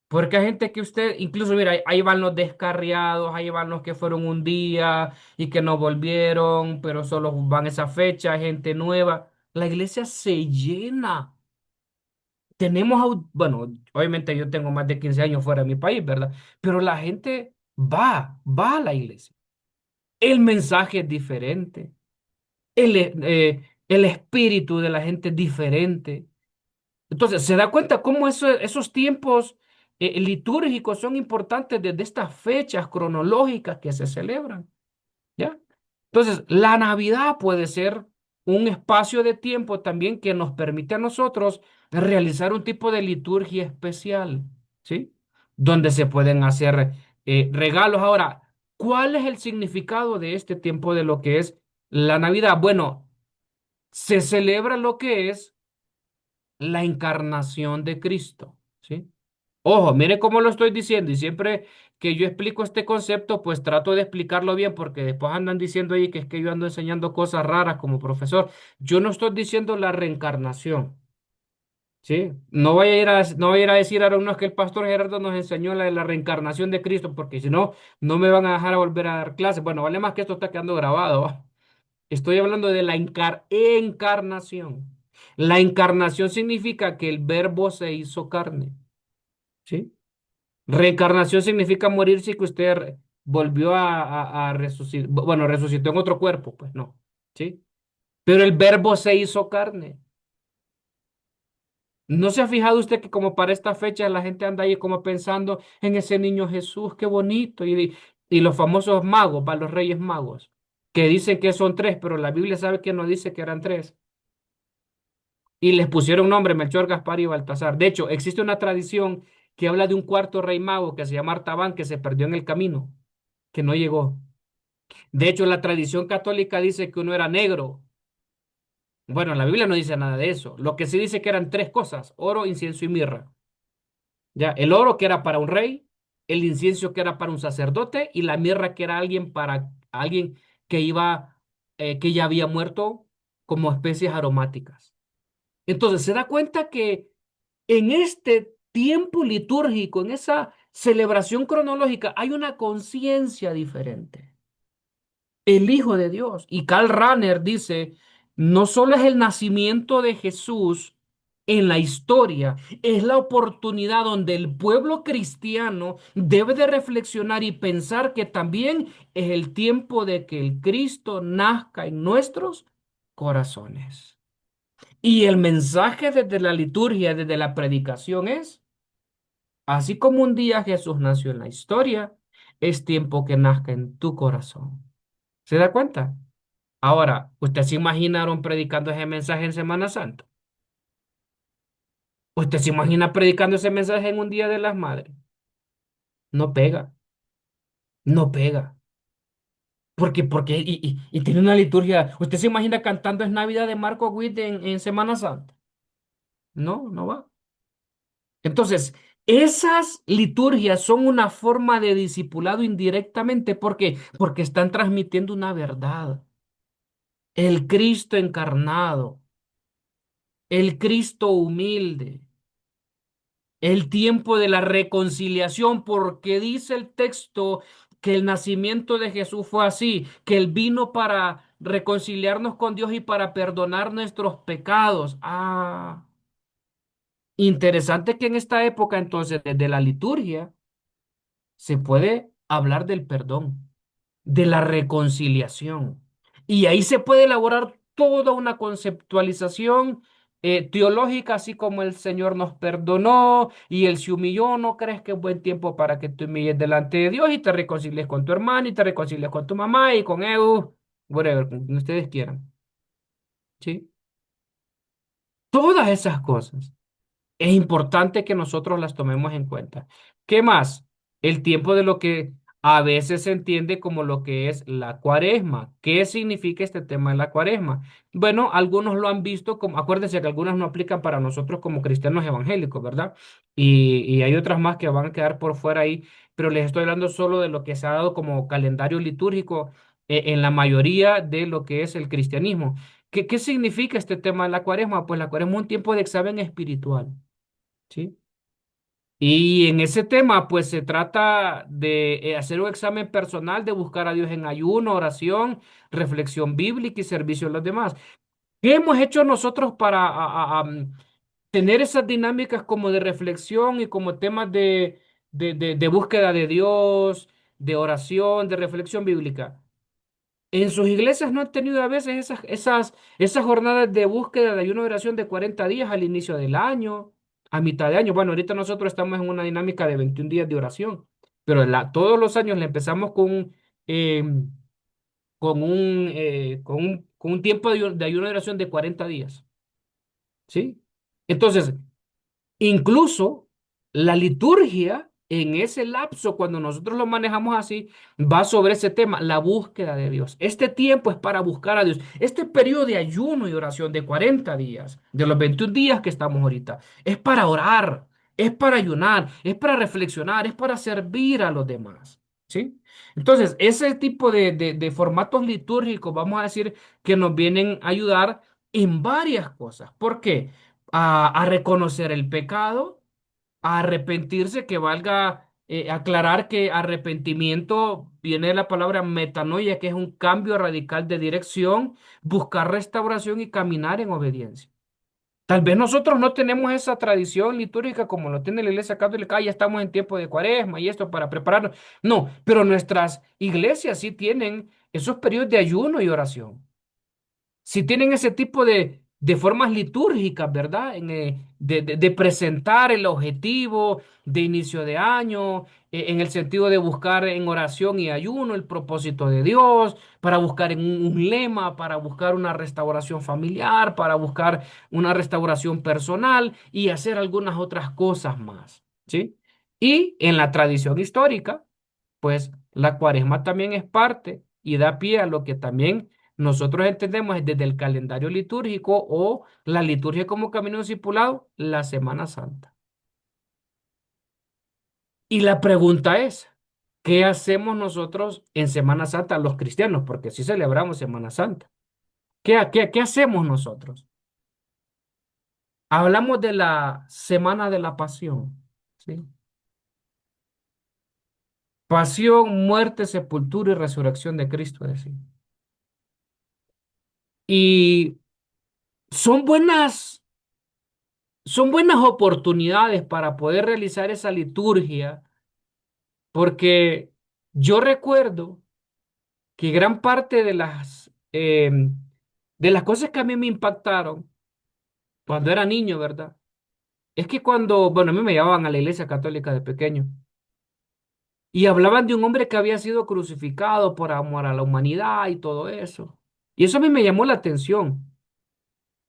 porque hay gente que usted, incluso mira, ahí van los descarriados, ahí van los que fueron un día y que no volvieron, pero solo van esa fecha, hay gente nueva. La iglesia se llena. Tenemos, bueno, obviamente yo tengo más de 15 años fuera de mi país, ¿verdad? Pero la gente va a la iglesia. El mensaje es diferente, el espíritu de la gente es diferente. Entonces, ¿se da cuenta cómo esos tiempos litúrgicos son importantes desde estas fechas cronológicas que se celebran? ¿Ya? Entonces, la Navidad puede ser un espacio de tiempo también que nos permite a nosotros realizar un tipo de liturgia especial, ¿sí? Donde se pueden hacer regalos. Ahora, ¿cuál es el significado de este tiempo de lo que es la Navidad? Bueno, se celebra lo que es la encarnación de Cristo, ¿sí? Ojo, mire cómo lo estoy diciendo y siempre que yo explico este concepto, pues trato de explicarlo bien porque después andan diciendo ahí que es que yo ando enseñando cosas raras como profesor. Yo no estoy diciendo la reencarnación, ¿sí? No vaya a ir a decir ahora uno que el pastor Gerardo nos enseñó la reencarnación de Cristo porque si no, no me van a dejar a volver a dar clases. Bueno, vale más que esto está quedando grabado, ¿va? Estoy hablando de la encarnación. La encarnación significa que el verbo se hizo carne, ¿sí? Reencarnación significa morirse y que usted volvió a resucitar, bueno, resucitó en otro cuerpo, pues no, ¿sí? Pero el verbo se hizo carne. ¿No se ha fijado usted que como para esta fecha la gente anda ahí como pensando en ese niño Jesús, qué bonito? Y los famosos magos, para los reyes magos, que dicen que son tres, pero la Biblia sabe que no dice que eran tres. Y les pusieron nombre Melchor, Gaspar y Baltasar. De hecho, existe una tradición que habla de un cuarto rey mago que se llama Artaban, que se perdió en el camino, que no llegó. De hecho, la tradición católica dice que uno era negro. Bueno, la Biblia no dice nada de eso. Lo que sí dice que eran tres cosas: oro, incienso y mirra. Ya, el oro que era para un rey, el incienso que era para un sacerdote y la mirra que era alguien para alguien que que ya había muerto como especies aromáticas. Entonces, se da cuenta que en este tiempo litúrgico, en esa celebración cronológica, hay una conciencia diferente. El Hijo de Dios. Y Karl Rahner dice, no solo es el nacimiento de Jesús en la historia, es la oportunidad donde el pueblo cristiano debe de reflexionar y pensar que también es el tiempo de que el Cristo nazca en nuestros corazones. Y el mensaje desde la liturgia, desde la predicación es, así como un día Jesús nació en la historia, es tiempo que nazca en tu corazón. ¿Se da cuenta? Ahora, ¿usted se imaginaron predicando ese mensaje en Semana Santa? ¿Usted se imagina predicando ese mensaje en un Día de las Madres? No pega, no pega. Y tiene una liturgia. ¿Usted se imagina cantando Es Navidad de Marco Witt en Semana Santa? No, no va. Entonces, esas liturgias son una forma de discipulado indirectamente. ¿Por qué? Porque están transmitiendo una verdad. El Cristo encarnado, el Cristo humilde, el tiempo de la reconciliación, porque dice el texto que el nacimiento de Jesús fue así, que Él vino para reconciliarnos con Dios y para perdonar nuestros pecados. Ah, interesante que en esta época entonces, desde la liturgia, se puede hablar del perdón, de la reconciliación. Y ahí se puede elaborar toda una conceptualización teológica, así como el Señor nos perdonó y Él se humilló. ¿No crees que es buen tiempo para que te humilles delante de Dios y te reconcilies con tu hermano y te reconcilies con tu mamá y con él? Whatever, con quien ustedes quieran. ¿Sí? Todas esas cosas. Es importante que nosotros las tomemos en cuenta. ¿Qué más? El tiempo de lo que a veces se entiende como lo que es la cuaresma. ¿Qué significa este tema de la cuaresma? Bueno, algunos lo han visto como, acuérdense que algunas no aplican para nosotros como cristianos evangélicos, ¿verdad? Y hay otras más que van a quedar por fuera ahí, pero les estoy hablando solo de lo que se ha dado como calendario litúrgico en la mayoría de lo que es el cristianismo. ¿Qué significa este tema de la cuaresma? Pues la cuaresma es un tiempo de examen espiritual. ¿Sí? Y en ese tema, pues se trata de hacer un examen personal, de buscar a Dios en ayuno, oración, reflexión bíblica y servicio a los demás. ¿Qué hemos hecho nosotros para tener esas dinámicas como de reflexión y como temas de búsqueda de Dios, de oración, de reflexión bíblica? En sus iglesias no han tenido a veces esas jornadas de búsqueda de ayuno de oración de 40 días al inicio del año, a mitad de año. Bueno, ahorita nosotros estamos en una dinámica de 21 días de oración, pero todos los años le empezamos eh, con un tiempo de ayuno de oración de 40 días. ¿Sí? Entonces, incluso la liturgia en ese lapso, cuando nosotros lo manejamos así, va sobre ese tema, la búsqueda de Dios. Este tiempo es para buscar a Dios. Este periodo de ayuno y oración de 40 días, de los 21 días que estamos ahorita, es para orar, es para ayunar, es para reflexionar, es para servir a los demás. ¿Sí? Entonces, ese tipo de formatos litúrgicos, vamos a decir, que nos vienen a ayudar en varias cosas. ¿Por qué? A reconocer el pecado, a arrepentirse, que valga aclarar que arrepentimiento viene de la palabra metanoia, que es un cambio radical de dirección, buscar restauración y caminar en obediencia. Tal vez nosotros no tenemos esa tradición litúrgica como lo tiene la Iglesia Católica, ya estamos en tiempo de cuaresma y esto para prepararnos. No, pero nuestras iglesias sí tienen esos periodos de ayuno y oración, si tienen ese tipo de formas litúrgicas, ¿verdad? De presentar el objetivo de inicio de año, en el sentido de buscar en oración y ayuno el propósito de Dios, para buscar en un lema, para buscar una restauración familiar, para buscar una restauración personal y hacer algunas otras cosas más, ¿sí? Y en la tradición histórica, pues la cuaresma también es parte y da pie a lo que también nosotros entendemos desde el calendario litúrgico o la liturgia como camino discipulado, la Semana Santa. Y la pregunta es, ¿qué hacemos nosotros en Semana Santa los cristianos? Porque sí celebramos Semana Santa. ¿Qué hacemos nosotros? Hablamos de la Semana de la Pasión, ¿sí? Pasión, muerte, sepultura y resurrección de Cristo, es decir. Y son son buenas oportunidades para poder realizar esa liturgia. Porque yo recuerdo que gran parte de las cosas que a mí me impactaron cuando era niño, ¿verdad? Es que cuando, bueno, a mí me llevaban a la iglesia católica de pequeño y hablaban de un hombre que había sido crucificado por amor a la humanidad y todo eso. Y eso a mí me llamó la atención.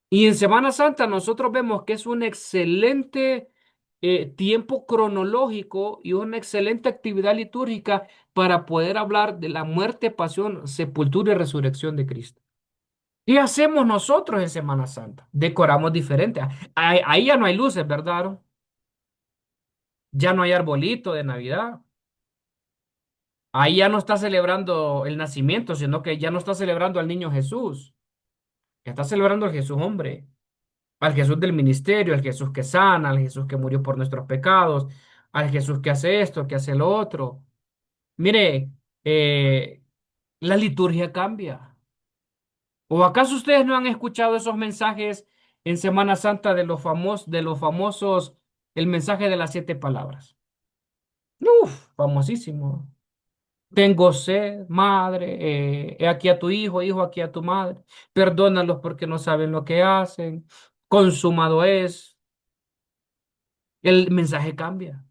Y en Semana Santa nosotros vemos que es un excelente tiempo cronológico y una excelente actividad litúrgica para poder hablar de la muerte, pasión, sepultura y resurrección de Cristo. ¿Qué hacemos nosotros en Semana Santa? Decoramos diferente. Ahí ya no hay luces, ¿verdad, Aaron? Ya no hay arbolito de Navidad. Ahí ya no está celebrando el nacimiento, sino que ya no está celebrando al niño Jesús. Ya está celebrando al Jesús hombre. Al Jesús del ministerio, al Jesús que sana, al Jesús que murió por nuestros pecados, al Jesús que hace esto, que hace lo otro. Mire, la liturgia cambia. ¿O acaso ustedes no han escuchado esos mensajes en Semana Santa de los famosos, el mensaje de las 7 palabras? Uf, famosísimo. Tengo sed, madre, he aquí a tu hijo, hijo, aquí a tu madre. Perdónalos porque no saben lo que hacen. Consumado es. El mensaje cambia.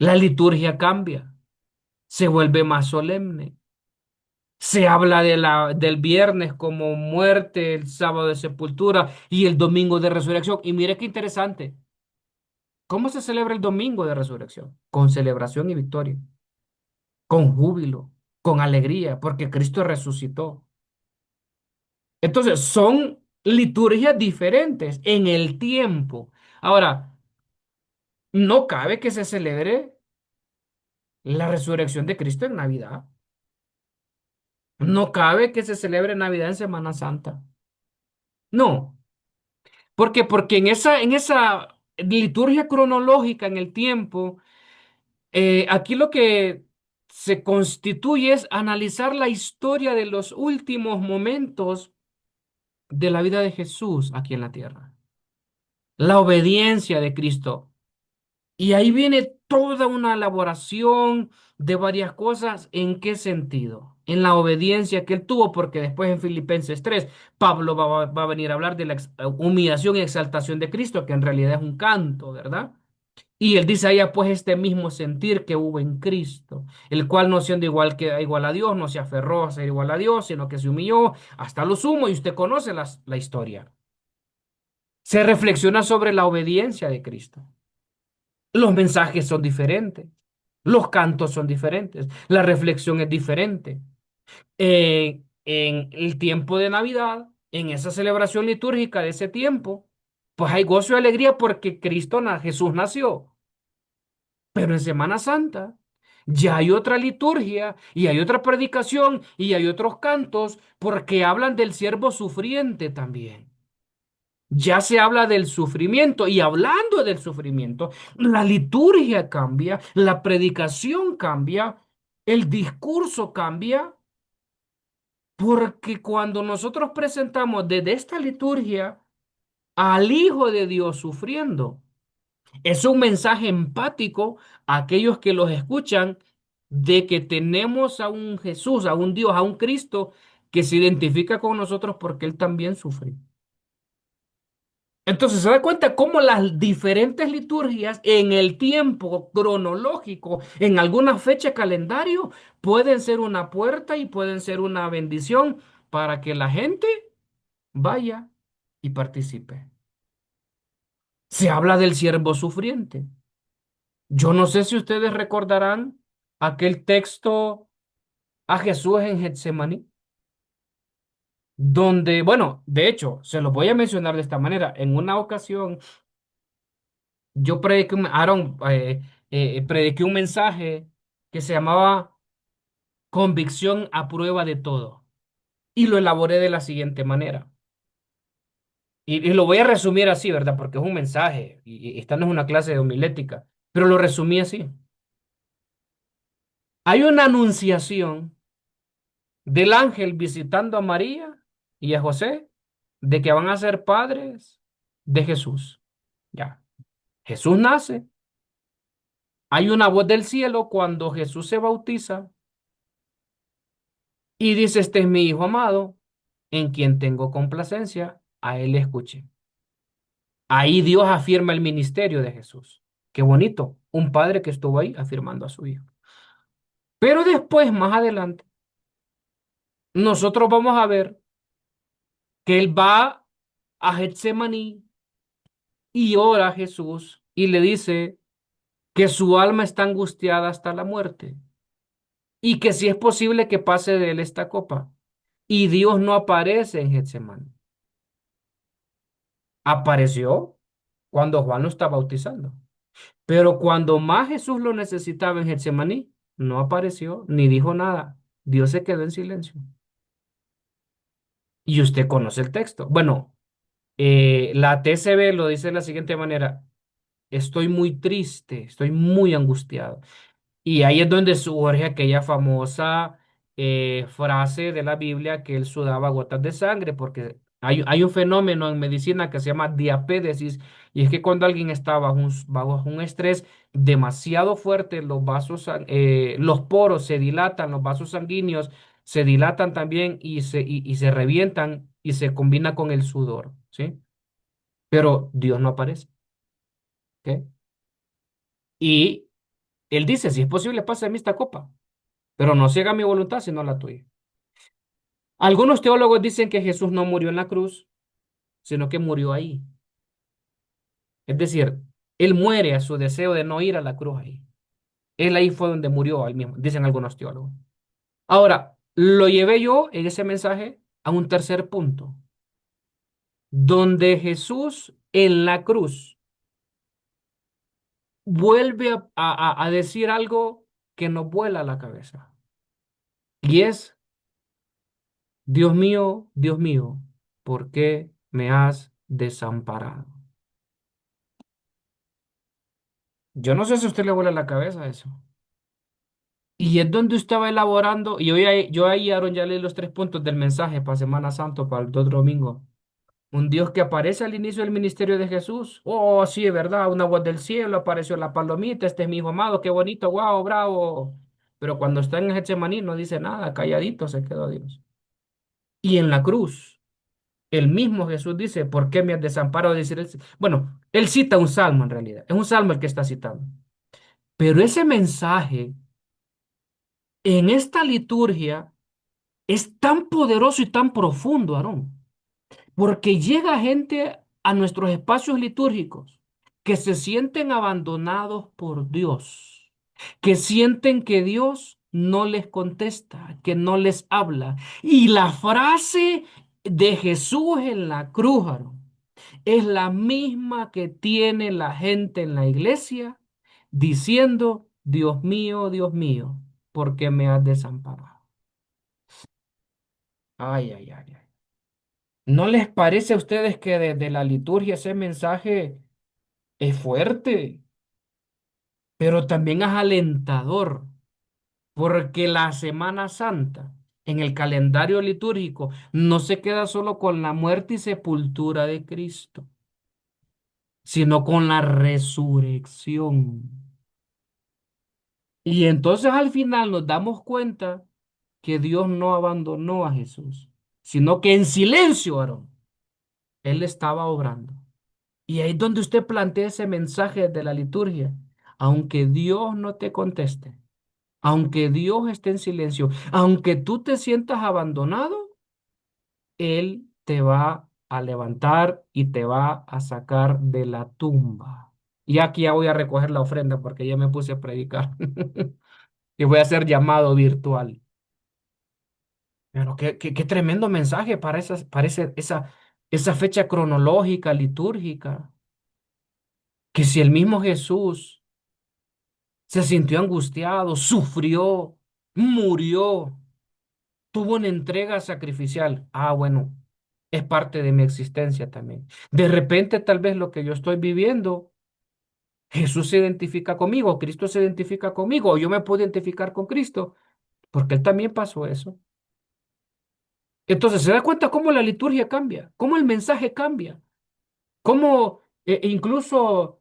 La liturgia cambia. Se vuelve más solemne. Se habla del viernes como muerte, el sábado de sepultura y el domingo de resurrección. Y mire qué interesante. ¿Cómo se celebra el domingo de resurrección? Con celebración y victoria, con júbilo, con alegría, porque Cristo resucitó. Entonces, son liturgias diferentes en el tiempo. Ahora, no cabe que se celebre la resurrección de Cristo en Navidad. No cabe que se celebre Navidad en Semana Santa. No. ¿Por qué? Porque en esa liturgia cronológica en el tiempo, aquí lo que se constituye es analizar la historia de los últimos momentos de la vida de Jesús aquí en la tierra. La obediencia de Cristo. Y ahí viene toda una elaboración de varias cosas. ¿En qué sentido? En la obediencia que él tuvo, porque después en Filipenses 3 Pablo va a venir a hablar de la humillación y exaltación de Cristo, que en realidad es un canto, ¿verdad? Y él dice allá, pues, este mismo sentir que hubo en Cristo, el cual no siendo igual a Dios, no se aferró a ser igual a Dios, sino que se humilló hasta lo sumo, y usted conoce la historia. Se reflexiona sobre la obediencia de Cristo. Los mensajes son diferentes, los cantos son diferentes, la reflexión es diferente. En el tiempo de Navidad, en esa celebración litúrgica de ese tiempo, pues hay gozo y alegría porque Jesús nació. Pero en Semana Santa ya hay otra liturgia y hay otra predicación y hay otros cantos porque hablan del siervo sufriente también. Ya se habla del sufrimiento y hablando del sufrimiento, la liturgia cambia, la predicación cambia, el discurso cambia, porque cuando nosotros presentamos desde esta liturgia al Hijo de Dios sufriendo, es un mensaje empático a aquellos que los escuchan de que tenemos a un Jesús, a un Dios, a un Cristo que se identifica con nosotros porque Él también sufre. Entonces se da cuenta cómo las diferentes liturgias en el tiempo cronológico, en alguna fecha calendario, pueden ser una puerta y pueden ser una bendición para que la gente vaya y participe. Se habla del siervo sufriente. Yo no sé si ustedes recordarán aquel texto a Jesús en Getsemaní, donde, bueno, de hecho, se los voy a mencionar de esta manera. En una ocasión, yo prediqué prediqué un mensaje que se llamaba Convicción a prueba de todo. Y lo elaboré de la siguiente manera. Y lo voy a resumir así, ¿verdad? Porque es un mensaje y esta no es una clase de homilética, pero lo resumí así. Hay una anunciación del ángel visitando a María y a José de que van a ser padres de Jesús. Ya. Jesús nace. Hay una voz del cielo cuando Jesús se bautiza y dice, este es mi hijo amado, en quien tengo complacencia, a él escuche. Ahí Dios afirma el ministerio de Jesús. Qué bonito, un padre que estuvo ahí afirmando a su hijo. Pero después, más adelante, nosotros vamos a ver que él va a Getsemaní y ora a Jesús y le dice que su alma está angustiada hasta la muerte y que si es posible que pase de él esta copa. Y Dios no aparece en Getsemaní. Apareció cuando Juan lo está bautizando. Pero cuando más Jesús lo necesitaba en Getsemaní, no apareció ni dijo nada. Dios se quedó en silencio. Y usted conoce el texto. Bueno, la TCB lo dice de la siguiente manera. Estoy muy triste, estoy muy angustiado. Y ahí es donde surge aquella famosa frase de la Biblia que él sudaba gotas de sangre, porque hay un fenómeno en medicina que se llama diapédesis, y es que cuando alguien está bajo un estrés demasiado fuerte, los vasos, los poros se dilatan, los vasos sanguíneos se dilatan también y se revientan y se combina con el sudor, ¿sí? Pero Dios no aparece, ¿ok? Y él dice, si es posible, pase de mí esta copa, pero no se haga mi voluntad, sino la tuya. Algunos teólogos dicen que Jesús no murió en la cruz, sino que murió ahí. Es decir, él muere a su deseo de no ir a la cruz ahí. Él ahí fue donde murió, ahí mismo, dicen algunos teólogos. Ahora, lo llevé yo en ese mensaje a un tercer punto, donde Jesús en la cruz vuelve a decir algo que nos vuela la cabeza. Y es, Dios mío, ¿por qué me has desamparado? Yo no sé si a usted le vuela la cabeza eso. Y es donde usted va elaborando, y yo ahí, Aaron, ya leí los 3 puntos del mensaje para Semana Santa, para el otro domingo. Un Dios que aparece al inicio del ministerio de Jesús. Oh, sí, es verdad, una voz del cielo, apareció la palomita, este es mi hijo amado, qué bonito, wow, bravo. Pero cuando está en Getsemaní no dice nada, calladito se quedó Dios. Y en la cruz, el mismo Jesús dice, ¿por qué me has desamparado? Bueno, él cita un salmo en realidad, es un salmo el que está citando. Pero ese mensaje en esta liturgia es tan poderoso y tan profundo, Aarón, porque llega gente a nuestros espacios litúrgicos que se sienten abandonados por Dios, que sienten que Dios no les contesta, que no les habla. Y la frase de Jesús en la cruz, Aarón, es la misma que tiene la gente en la iglesia diciendo, Dios mío, ¿por qué me has desamparado? Ay, ay, ay, ay. ¿No les parece a ustedes que desde la liturgia ese mensaje es fuerte, pero también es alentador? Porque la Semana Santa en el calendario litúrgico no se queda solo con la muerte y sepultura de Cristo, sino con la resurrección. Y entonces al final nos damos cuenta que Dios no abandonó a Jesús, sino que en silencio, Aarón, Él estaba obrando. Y ahí es donde usted plantea ese mensaje de la liturgia. Aunque Dios no te conteste, aunque Dios esté en silencio, aunque tú te sientas abandonado, Él te va a levantar y te va a sacar de la tumba. Y aquí ya voy a recoger la ofrenda porque ya me puse a predicar y voy a hacer llamado virtual. Pero qué tremendo mensaje para esa fecha cronológica, litúrgica, que si el mismo Jesús se sintió angustiado, sufrió, murió, tuvo una entrega sacrificial. Ah, bueno, es parte de mi existencia también. De repente, tal vez lo que yo estoy viviendo, Jesús se identifica conmigo, Cristo se identifica conmigo, o yo me puedo identificar con Cristo, porque Él también pasó eso. Entonces, ¿se da cuenta cómo la liturgia cambia? ¿Cómo el mensaje cambia? ¿Cómo incluso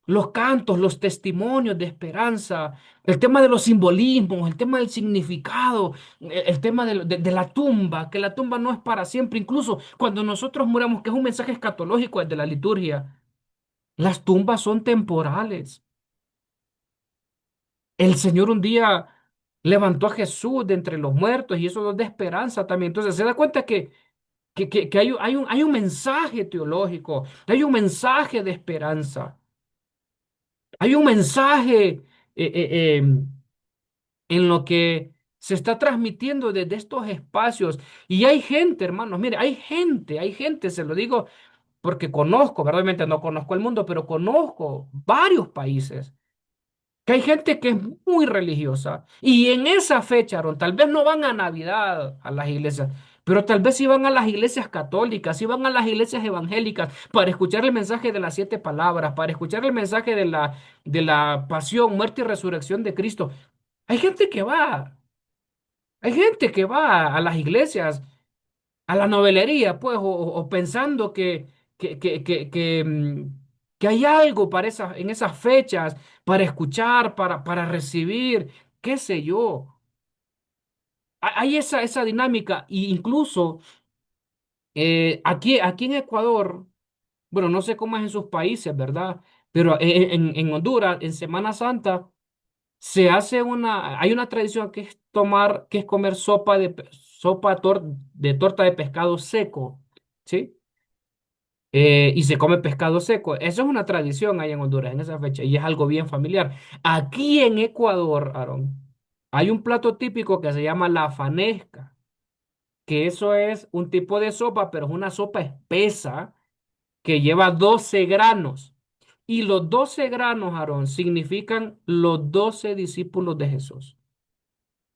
los cantos, los testimonios de esperanza, el tema de los simbolismos, el tema del significado, el tema de la tumba, que la tumba no es para siempre, incluso cuando nosotros muramos, que es un mensaje escatológico desde la liturgia, las tumbas son temporales. El Señor un día levantó a Jesús de entre los muertos y eso nos da esperanza también. Entonces se da cuenta que hay un mensaje teológico, hay un mensaje de esperanza. Hay un mensaje en lo que se está transmitiendo desde estos espacios. Y hay gente, hermanos, mire, hay gente, se lo digo porque conozco, verdaderamente no conozco el mundo, pero conozco varios países que hay gente que es muy religiosa y en esa fecha, Aaron, tal vez no van a Navidad a las iglesias, pero tal vez sí van a las iglesias católicas, sí van a las iglesias evangélicas para escuchar el mensaje de las 7 palabras, para escuchar el mensaje de la pasión, muerte y resurrección de Cristo. Hay gente que va. Hay gente que va a las iglesias, a la novelería, pues, o pensando que hay algo para en esas fechas, para escuchar, para recibir, qué sé yo. Hay esa dinámica, e incluso aquí en Ecuador, bueno, no sé cómo es en sus países, ¿verdad? Pero en Honduras, en Semana Santa, hay una tradición que es comer de torta de pescado seco, ¿sí? Y se come pescado seco. Eso es una tradición ahí en Honduras en esa fecha y es algo bien familiar. Aquí en Ecuador, Aaron, hay un plato típico que se llama la fanesca, que eso es un tipo de sopa, pero es una sopa espesa que lleva 12 granos. Y los 12 granos, Aarón, significan los 12 discípulos de Jesús.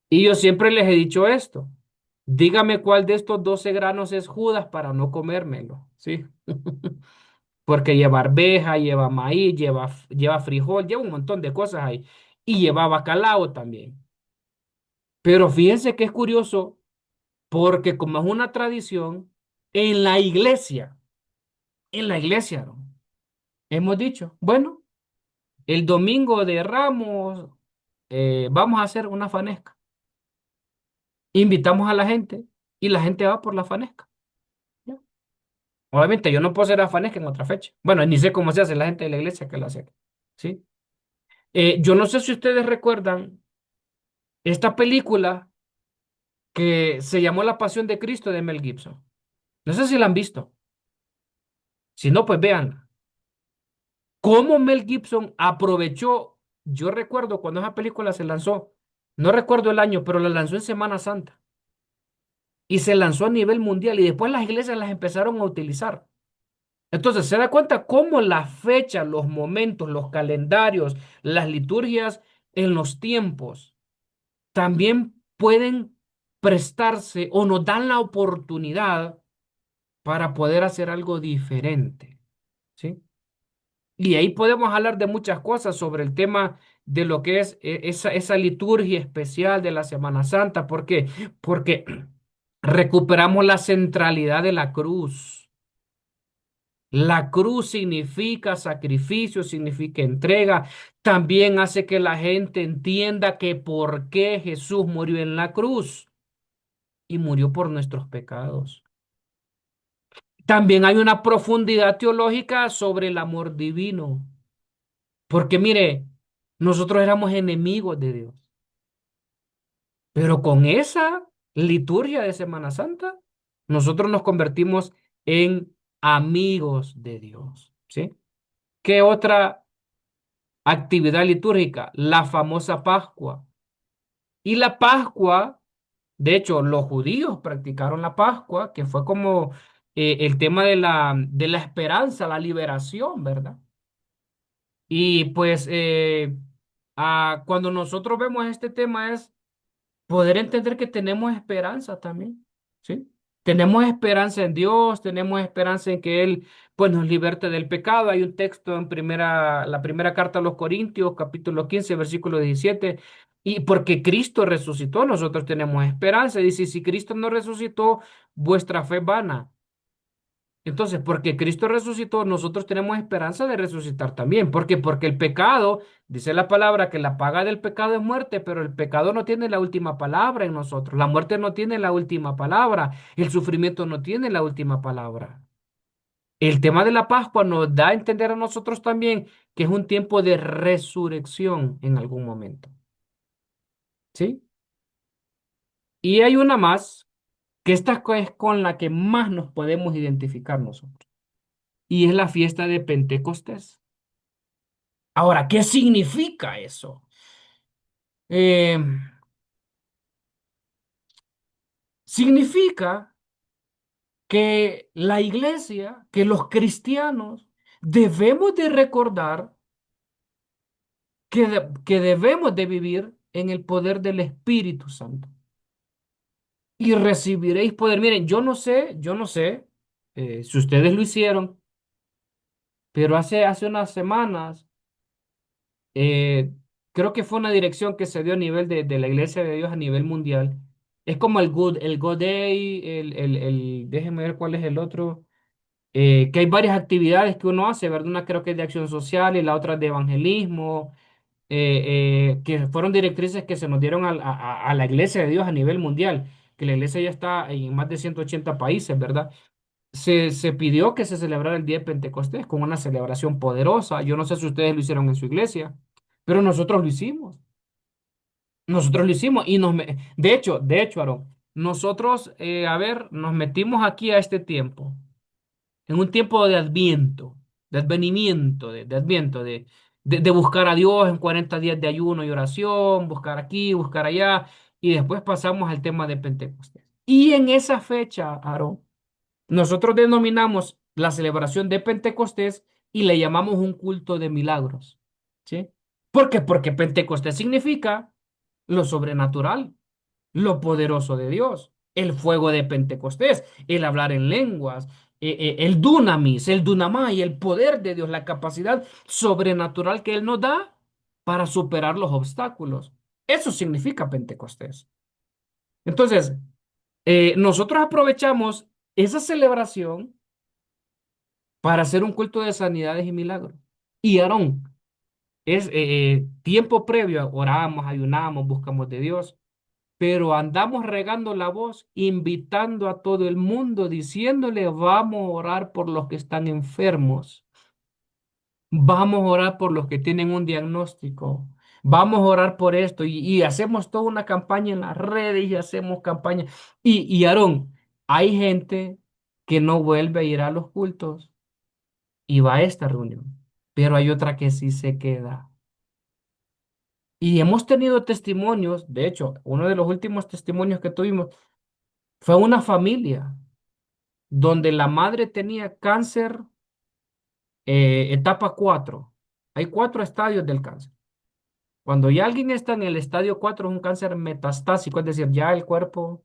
Y yo siempre les he dicho esto. Dígame cuál de estos 12 granos es Judas para no comérmelo, ¿sí? Porque lleva arveja, lleva maíz, lleva frijol, lleva un montón de cosas ahí. Y lleva bacalao también. Pero fíjense que es curioso porque como es una tradición, en la iglesia, Aarón, hemos dicho, bueno. El domingo de Ramos vamos a hacer una fanesca. Invitamos a la gente y la gente va por la fanesca. ¿Ya? Obviamente yo no puedo hacer la fanesca en otra fecha. Bueno, ni sé cómo se hace la gente de la iglesia que lo hace. ¿Sí? Yo no sé si ustedes recuerdan esta película que se llamó La Pasión de Cristo de Mel Gibson. No sé si la han visto. Si no, pues véanla. Cómo Mel Gibson aprovechó, yo recuerdo cuando esa película se lanzó, no recuerdo el año, pero la lanzó en Semana Santa. Y se lanzó a nivel mundial y después las iglesias las empezaron a utilizar. Entonces, se da cuenta cómo las fechas, los momentos, los calendarios, las liturgias en los tiempos también pueden prestarse o nos dan la oportunidad para poder hacer algo diferente, ¿sí? Y ahí podemos hablar de muchas cosas sobre el tema de lo que es esa liturgia especial de la Semana Santa. ¿Por qué? Porque recuperamos la centralidad de la cruz. La cruz significa sacrificio, significa entrega. También hace que la gente entienda que por qué Jesús murió en la cruz y murió por nuestros pecados. También hay una profundidad teológica sobre el amor divino. Porque mire, nosotros éramos enemigos de Dios, pero con esa liturgia de Semana Santa, nosotros nos convertimos en amigos de Dios, ¿sí? ¿Qué otra actividad litúrgica? La famosa Pascua. Y la Pascua, de hecho, los judíos practicaron la Pascua, que fue como el tema de la esperanza, la liberación, ¿verdad? Y pues cuando nosotros vemos este tema es poder entender que tenemos esperanza también, ¿sí? Tenemos esperanza en Dios, tenemos esperanza en que Él pues nos liberte del pecado. Hay un texto en la primera carta a los Corintios, capítulo 15 versículo 17, y porque Cristo resucitó, nosotros tenemos esperanza. Dice, si Cristo no resucitó, vuestra fe es vana. Entonces, porque Cristo resucitó, nosotros tenemos esperanza de resucitar también. ¿Por qué? Porque el pecado, dice la palabra, que la paga del pecado es muerte, pero el pecado no tiene la última palabra en nosotros. La muerte no tiene la última palabra. El sufrimiento no tiene la última palabra. El tema de la Pascua nos da a entender a nosotros también que es un tiempo de resurrección en algún momento. ¿Sí? Y hay una más, que esta es con la que más nos podemos identificar nosotros. Y es la fiesta de Pentecostés. Ahora, ¿qué significa eso? Eh, significa que la iglesia, que los cristianos debemos de recordar que debemos de vivir en el poder del Espíritu Santo y recibiréis poder. Miren, yo no sé si ustedes lo hicieron, pero hace unas semanas, eh, creo que fue una dirección que se dio a nivel de la Iglesia de Dios a nivel mundial. Es como el Good Day, déjenme ver cuál es el otro. Que hay varias actividades que uno hace, ¿verdad? Una creo que es de acción social y la otra es de evangelismo, que fueron directrices que se nos dieron a la Iglesia de Dios a nivel mundial, que la Iglesia ya está en más de 180 países, ¿verdad? Se pidió que se celebrara el día de Pentecostés con una celebración poderosa. Yo no sé si ustedes lo hicieron en su iglesia, pero nosotros lo hicimos. Nosotros lo hicimos y de hecho, Aaron, nosotros, a ver, nos metimos aquí a este tiempo, en un tiempo de adviento, de advenimiento, de adviento, de buscar a Dios en 40 días de ayuno y oración, buscar aquí, buscar allá, y después pasamos al tema de Pentecostés. Y en esa fecha, Aaron, nosotros denominamos la celebración de Pentecostés y le llamamos un culto de milagros. ¿Sí? ¿Por qué? Porque Pentecostés significa lo sobrenatural, lo poderoso de Dios, el fuego de Pentecostés, el hablar en lenguas, el dunamis, el dunamai, el poder de Dios, la capacidad sobrenatural que Él nos da para superar los obstáculos. Eso significa Pentecostés. Entonces, nosotros aprovechamos esa celebración para hacer un culto de sanidades y milagros. Y Aarón, es tiempo previo, oramos, ayunamos, buscamos de Dios, pero andamos regando la voz, invitando a todo el mundo, diciéndole, vamos a orar por los que están enfermos, vamos a orar por los que tienen un diagnóstico, vamos a orar por esto, y hacemos toda una campaña en las redes y hacemos campaña. Y Aarón, hay gente que no vuelve a ir a los cultos y va a esta reunión, pero hay otra que sí se queda. Y hemos tenido testimonios, de hecho, uno de los últimos testimonios que tuvimos fue una familia donde la madre tenía cáncer etapa 4. Hay 4 estadios del cáncer. Cuando ya alguien está en el estadio 4 es un cáncer metastásico, es decir, ya el cuerpo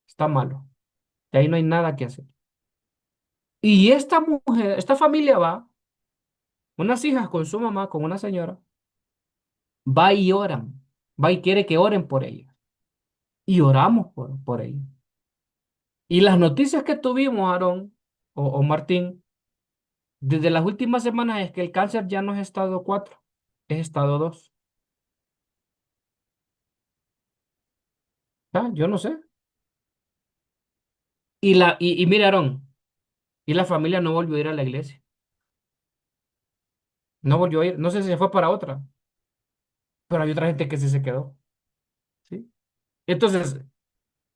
está malo. De ahí no hay nada que hacer. Y esta mujer, esta familia va, unas hijas con su mamá, con una señora, va y oran, va y quiere que oren por ella. Y oramos por ella. Y las noticias que tuvimos, Aarón o Martín, desde las últimas semanas es que el cáncer ya no es estado 4, es estado 2. Ah, yo no sé. Y mira, Aarón, y la familia no volvió a ir a la iglesia. No volvió a ir. No sé si se fue para otra, pero hay otra gente que sí se quedó. ¿Sí? Entonces,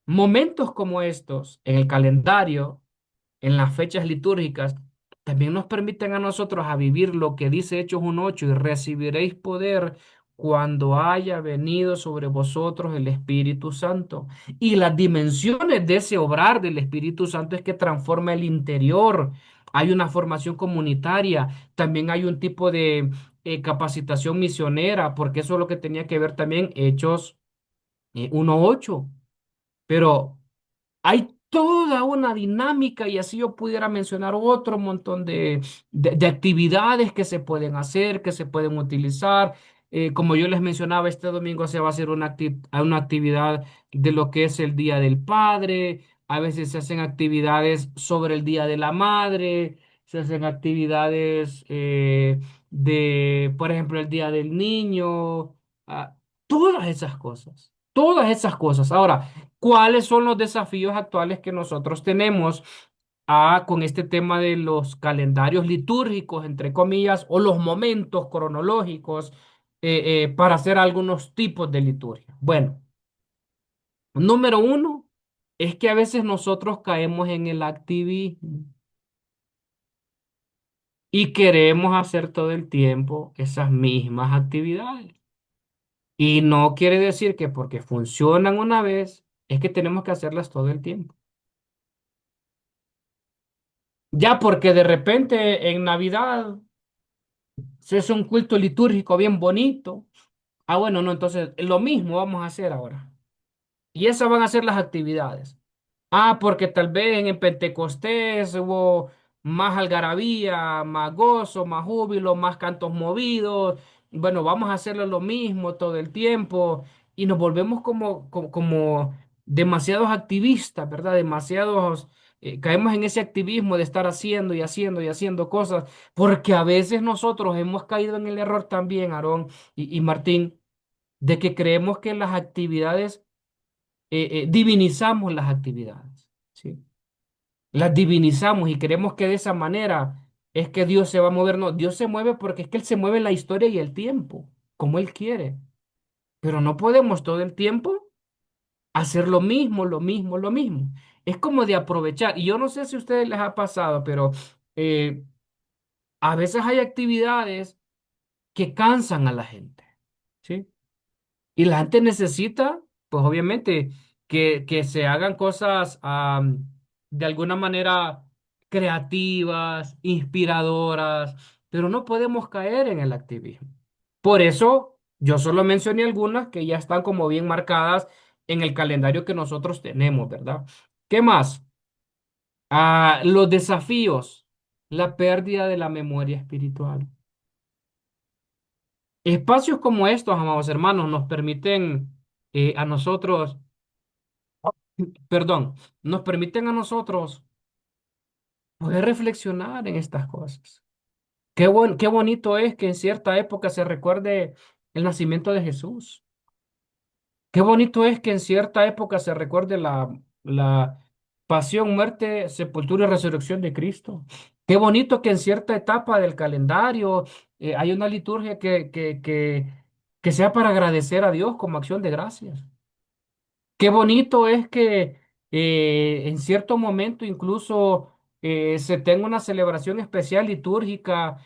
momentos como estos en el calendario, en las fechas litúrgicas, también nos permiten a nosotros a vivir lo que dice Hechos 1:8, y recibiréis poder cuando haya venido sobre vosotros el Espíritu Santo. Y las dimensiones de ese obrar del Espíritu Santo es que transforma el interior. Hay una formación comunitaria, también hay un tipo de capacitación misionera, porque eso es lo que tenía que ver también Hechos 1:8. Pero hay toda una dinámica, y así yo pudiera mencionar otro montón de actividades que se pueden hacer, que se pueden utilizar. Como yo les mencionaba, este domingo se va a hacer una actividad de lo que es el Día del Padre. A veces se hacen actividades sobre el Día de la Madre, se hacen actividades por ejemplo, el Día del Niño. ah, Todas esas cosas, todas esas cosas. Ahora, ¿cuáles son los desafíos actuales que nosotros tenemos con este tema de los calendarios litúrgicos, entre comillas, o los momentos cronológicos para hacer algunos tipos de liturgia? Bueno, número uno es que a veces nosotros caemos en el activismo y queremos hacer todo el tiempo esas mismas actividades. Y no quiere decir que porque funcionan una vez, es que tenemos que hacerlas todo el tiempo. Ya porque de repente en Navidad se hace un culto litúrgico bien bonito. Ah, bueno, no, entonces lo mismo vamos a hacer ahora. Y esas van a ser las actividades. Ah, porque tal vez en el Pentecostés hubo más algarabía, más gozo, más júbilo, más cantos movidos. Bueno, vamos a hacerlo lo mismo todo el tiempo y nos volvemos como demasiados activistas, ¿verdad? Demasiados, caemos en ese activismo de estar haciendo y haciendo y haciendo cosas, porque a veces nosotros hemos caído en el error también, Aarón y Martín, de que creemos que las actividades, divinizamos las actividades, ¿sí? Las divinizamos y creemos que de esa manera es que Dios se va a mover. No, Dios se mueve porque es que Él se mueve en la historia y el tiempo, como Él quiere. Pero no podemos todo el tiempo hacer lo mismo, lo mismo, lo mismo. Es como de aprovechar. Y yo no sé si a ustedes les ha pasado, pero eh, a veces hay actividades que cansan a la gente, ¿sí? Y la gente necesita, pues obviamente, que se hagan cosas de alguna manera creativas, inspiradoras, pero no podemos caer en el activismo. Por eso, yo solo mencioné algunas que ya están como bien marcadas en el calendario que nosotros tenemos, ¿verdad? ¿Qué más? Los desafíos, la pérdida de la memoria espiritual. Espacios como estos, amados hermanos, nos permiten a nosotros, perdón, nos permiten a nosotros poder reflexionar en estas cosas. Qué bonito es que en cierta época se recuerde el nacimiento de Jesús. Qué bonito es que en cierta época se recuerde la pasión, muerte, sepultura y resurrección de Cristo. Qué bonito que en cierta etapa del calendario hay una liturgia que sea para agradecer a Dios como acción de gracias. Qué bonito es que en cierto momento incluso se tenga una celebración especial litúrgica,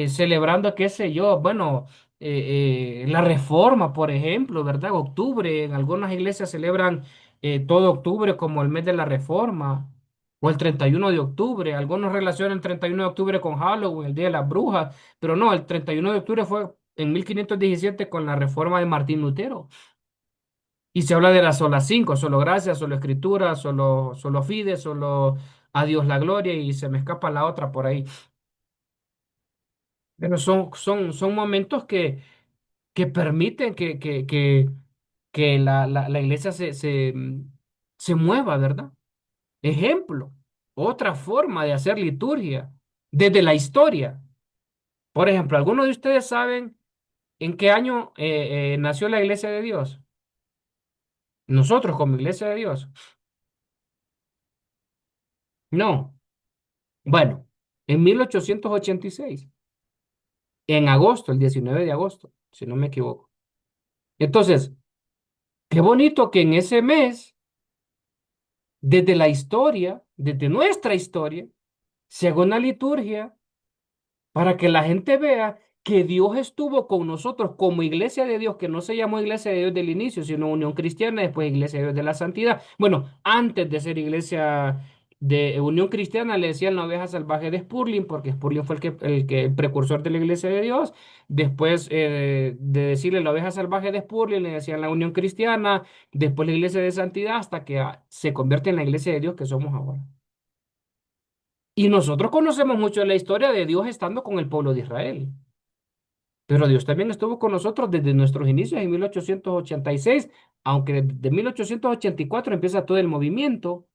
celebrando, qué sé yo, bueno, la Reforma, por ejemplo, ¿verdad? Octubre, en algunas iglesias celebran todo octubre como el mes de la Reforma, o el 31 de octubre. Algunos relacionan el 31 de octubre con Halloween, el Día de las Brujas, pero no, el 31 de octubre fue en 1517 con la Reforma de Martín Lutero. Y se habla de las solas cinco, solo gracia, solo escritura, solo fide, solo a Dios la gloria y se me escapa la otra por ahí. Pero son momentos que permiten que la iglesia se mueva, ¿verdad? Ejemplo, otra forma de hacer liturgia desde la historia. Por ejemplo, ¿algunos de ustedes saben en qué año nació la iglesia de Dios? Nosotros como iglesia de Dios. No. Bueno, en 1886, en agosto, el 19 de agosto, si no me equivoco. Entonces, qué bonito que en ese mes, desde la historia, desde nuestra historia, se haga una liturgia para que la gente vea que Dios estuvo con nosotros como iglesia de Dios, que no se llamó iglesia de Dios del inicio, sino Unión Cristiana, después iglesia de Dios de la Santidad. Bueno, antes de ser iglesia de Unión Cristiana le decían la oveja salvaje de Spurling, porque Spurling fue el precursor de la iglesia de Dios. Después de decirle la oveja salvaje de Spurling, le decían la Unión Cristiana, después la iglesia de Santidad, hasta que se convierte en la iglesia de Dios que somos ahora. Y nosotros conocemos mucho la historia de Dios estando con el pueblo de Israel. Pero Dios también estuvo con nosotros desde nuestros inicios en 1886, aunque desde 1884 empieza todo el movimiento.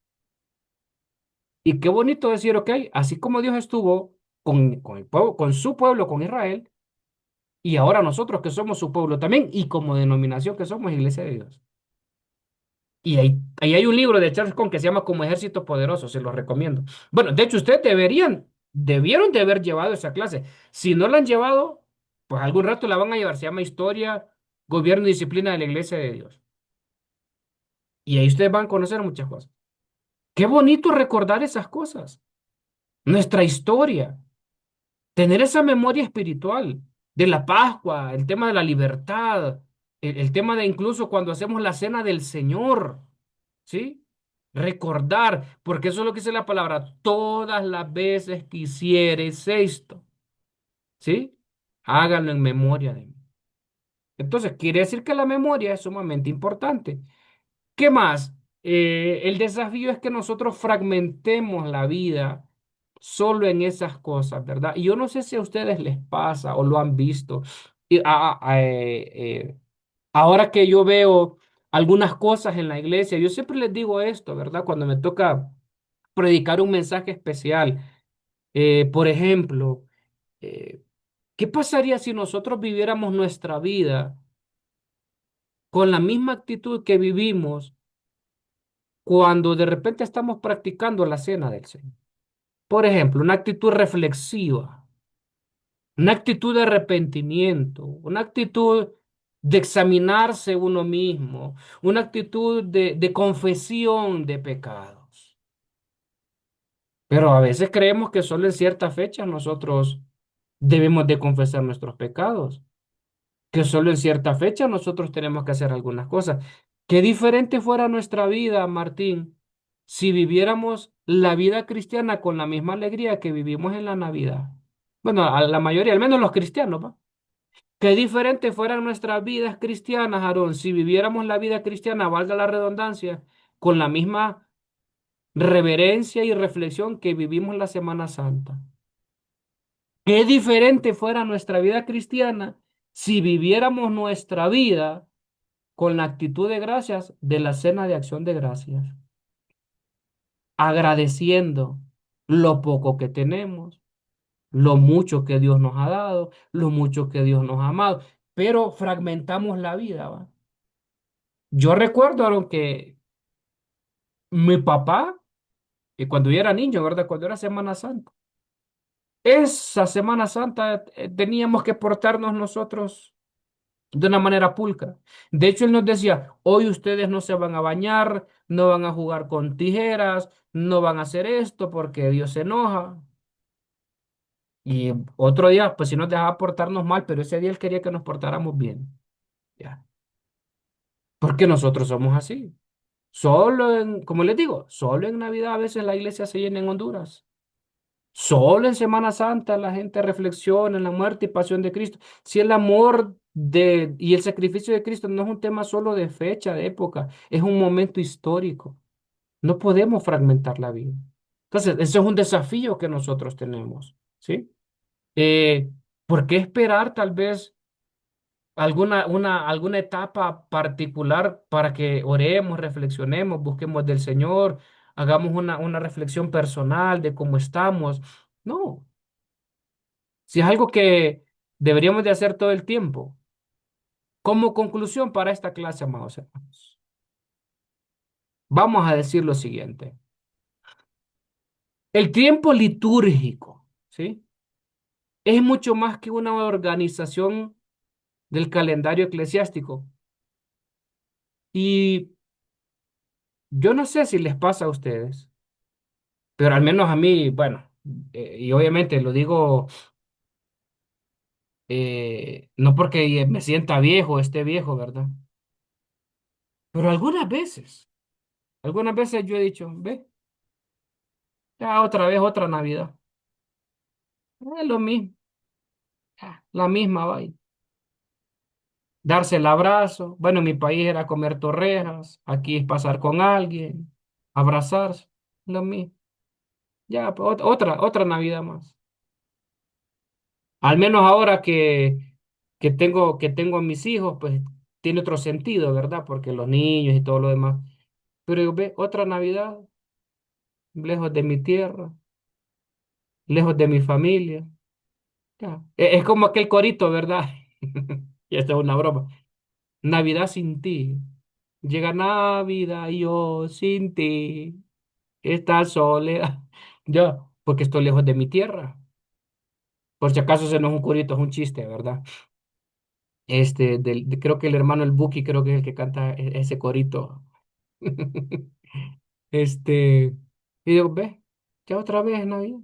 Y qué bonito decir, ok, así como Dios estuvo con el pueblo, con su pueblo, con Israel, y ahora nosotros que somos su pueblo también, y como denominación que somos Iglesia de Dios. Y ahí hay un libro de Charles Con que se llama Como Ejército Poderoso, se lo recomiendo. Bueno, de hecho, ustedes debieron de haber llevado esa clase. Si no la han llevado, pues algún rato la van a llevar. Se llama Historia, Gobierno y Disciplina de la Iglesia de Dios. Y ahí ustedes van a conocer muchas cosas. Qué bonito recordar esas cosas. Nuestra historia. Tener esa memoria espiritual de la Pascua, el tema de la libertad, el tema de incluso cuando hacemos la cena del Señor. ¿Sí? Recordar, porque eso es lo que dice la palabra, todas las veces que hicieres esto, ¿sí? Háganlo en memoria de mí. Entonces, quiere decir que la memoria es sumamente importante. ¿Qué más? El desafío es que nosotros fragmentemos la vida solo en esas cosas, ¿verdad? Y yo no sé si a ustedes les pasa o lo han visto. Y, ahora que yo veo algunas cosas en la iglesia. Yo siempre les digo esto, ¿verdad? Cuando me toca predicar un mensaje especial. Por ejemplo, eh, ¿qué pasaría si nosotros viviéramos nuestra vida con la misma actitud que vivimos cuando de repente estamos practicando la cena del Señor? Por ejemplo, una actitud reflexiva, una actitud de arrepentimiento, una actitud de examinarse uno mismo, una actitud de confesión de pecados. Pero a veces creemos que solo en ciertas fechas nosotros debemos de confesar nuestros pecados, que solo en cierta fecha nosotros tenemos que hacer algunas cosas. Qué diferente fuera nuestra vida, Martín, si viviéramos la vida cristiana con la misma alegría que vivimos en la Navidad. Bueno, a la mayoría, al menos los cristianos, ¿va? Qué diferente fueran nuestras vidas cristianas, Aarón, si viviéramos la vida cristiana, valga la redundancia, con la misma reverencia y reflexión que vivimos la Semana Santa. Qué diferente fuera nuestra vida cristiana si viviéramos nuestra vida con la actitud de gracias de la cena de acción de gracias, agradeciendo lo poco que tenemos, lo mucho que Dios nos ha dado, lo mucho que Dios nos ha amado, pero fragmentamos la vida, ¿va? Yo recuerdo Aaron, que mi papá, cuando yo era niño, ¿verdad? Cuando era Semana Santa, esa Semana Santa teníamos que portarnos nosotros de una manera pulcra. De hecho, él nos decía, hoy ustedes no se van a bañar, no van a jugar con tijeras, no van a hacer esto porque Dios se enoja. Y otro día, pues si nos dejaba portarnos mal, pero ese día él quería que nos portáramos bien. Ya. Porque nosotros somos así. Solo en, como les digo, solo en Navidad a veces la iglesia se llena en Honduras. Solo en Semana Santa la gente reflexiona en la muerte y pasión de Cristo. Si el amor y el sacrificio de Cristo no es un tema solo de fecha, de época, es un momento histórico. No podemos fragmentar la vida. Entonces, ese es un desafío que nosotros tenemos, ¿sí? Eh, ¿Por qué esperar tal vez alguna etapa particular para que oremos, reflexionemos, busquemos del Señor, hagamos una reflexión personal de cómo estamos? No. Si es algo que deberíamos de hacer todo el tiempo. Como conclusión para esta clase, amados hermanos, vamos a decir lo siguiente. El tiempo litúrgico, ¿sí? Es mucho más que una organización del calendario eclesiástico. Y yo no sé si les pasa a ustedes, pero al menos a mí, bueno, y obviamente lo digo no porque me sienta viejo, esté viejo, ¿verdad? Pero algunas veces yo he dicho, ve, ya otra vez otra Navidad. Es lo mismo, la misma vaina. Darse el abrazo. Bueno, en mi país era comer torrejas, aquí es pasar con alguien, abrazarse, lo mismo. Ya, pues, otra Navidad más. Al menos ahora que tengo a mis hijos, pues tiene otro sentido, ¿verdad? Porque los niños y todo lo demás. Pero digo, ve, otra Navidad, lejos de mi tierra, lejos de mi familia. Ya. Es como aquel corito, ¿verdad? Y esto es una broma. Navidad sin ti. Llega Navidad y yo sin ti. Esta soledad. Yo, porque estoy lejos de mi tierra. Por si acaso ese no es un corito, es un chiste, ¿verdad? Creo que el hermano el Buki creo que es el que canta ese corito. Este, y digo, ve, ya otra vez Navidad.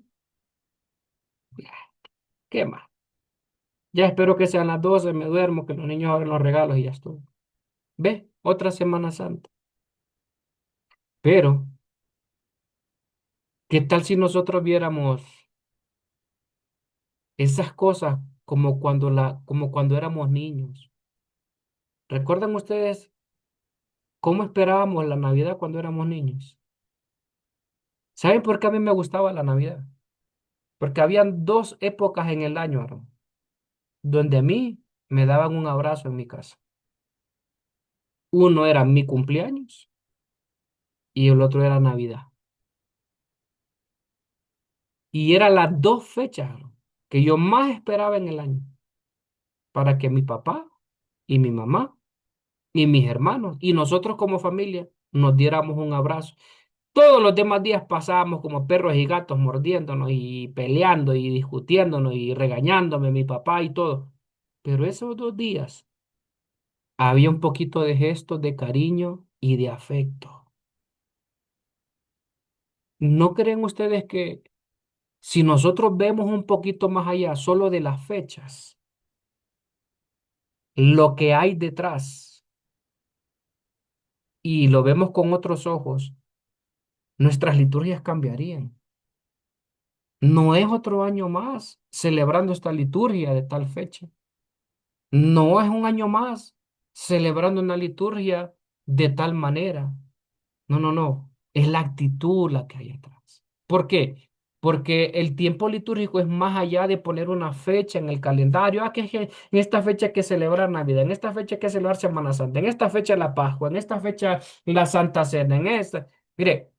¿Qué más? Ya espero que sean las 12, me duermo, que los niños abren los regalos y ya estuvo. Ve, otra Semana Santa. Pero, ¿qué tal si nosotros viéramos esas cosas como cuando éramos niños? ¿Recuerdan ustedes cómo esperábamos la Navidad cuando éramos niños? ¿Saben por qué a mí me gustaba la Navidad? Porque habían dos épocas en el año, Aaron, donde a mí me daban un abrazo en mi casa. Uno era mi cumpleaños y el otro era Navidad. Y eran las dos fechas que yo más esperaba en el año para que mi papá y mi mamá y mis hermanos y nosotros como familia nos diéramos un abrazo. Todos los demás días pasábamos como perros y gatos mordiéndonos y peleando y discutiéndonos y regañándome mi papá y todo. Pero esos 2 días había un poquito de gestos de cariño y de afecto. ¿No creen ustedes que si nosotros vemos un poquito más allá solo de las fechas, lo que hay detrás y lo vemos con otros ojos, nuestras liturgias cambiarían? No es otro año más celebrando esta liturgia de tal fecha. No es un año más celebrando una liturgia de tal manera. No, no, no. Es la actitud la que hay atrás. ¿Por qué? Porque el tiempo litúrgico es más allá de poner una fecha en el calendario. Ah, que en esta fecha hay que celebrar Navidad, en esta fecha hay que celebrar Semana Santa, en esta fecha la Pascua, en esta fecha la Santa Cena, en esta. Mire,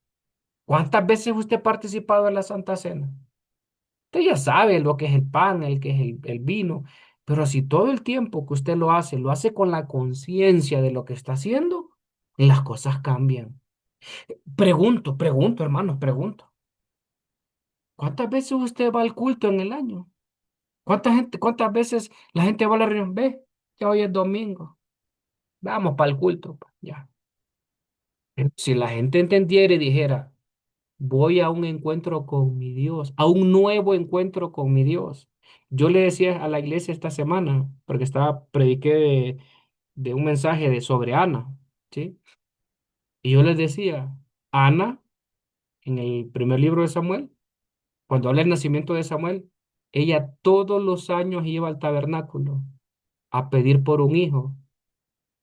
¿cuántas veces usted ha participado en la Santa Cena? Usted ya sabe lo que es el pan, el que es el vino, pero si todo el tiempo que usted lo hace con la conciencia de lo que está haciendo, las cosas cambian. Pregunto, hermanos, pregunto. ¿Cuántas veces usted va al culto en el año? ¿Cuántas veces la gente va a la reunión? Ve, que hoy es domingo. Vamos para el culto, pa, ya. Si la gente entendiera y dijera, voy a un encuentro con mi Dios, a un nuevo encuentro con mi Dios. Yo le decía a la iglesia esta semana, porque prediqué de un mensaje sobre Ana, ¿sí? Y yo les decía, Ana, en el primer libro de Samuel, cuando habla del nacimiento de Samuel, ella todos los años iba al tabernáculo a pedir por un hijo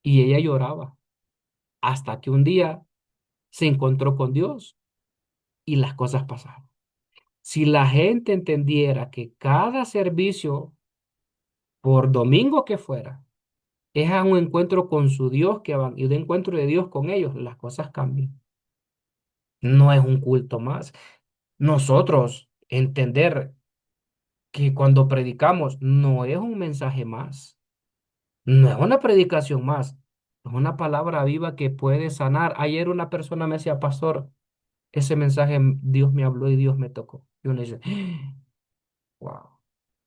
y ella lloraba hasta que un día se encontró con Dios y las cosas pasaron. Si la gente entendiera que cada servicio, por domingo que fuera, es a un encuentro con su Dios que van y un encuentro de Dios con ellos, las cosas cambian. No es un culto más. Nosotros entender que cuando predicamos no es un mensaje más, no es una predicación más, es una palabra viva que puede sanar. Ayer una persona me decía, pastor, ese mensaje Dios me habló y Dios me tocó. Y uno dice, wow,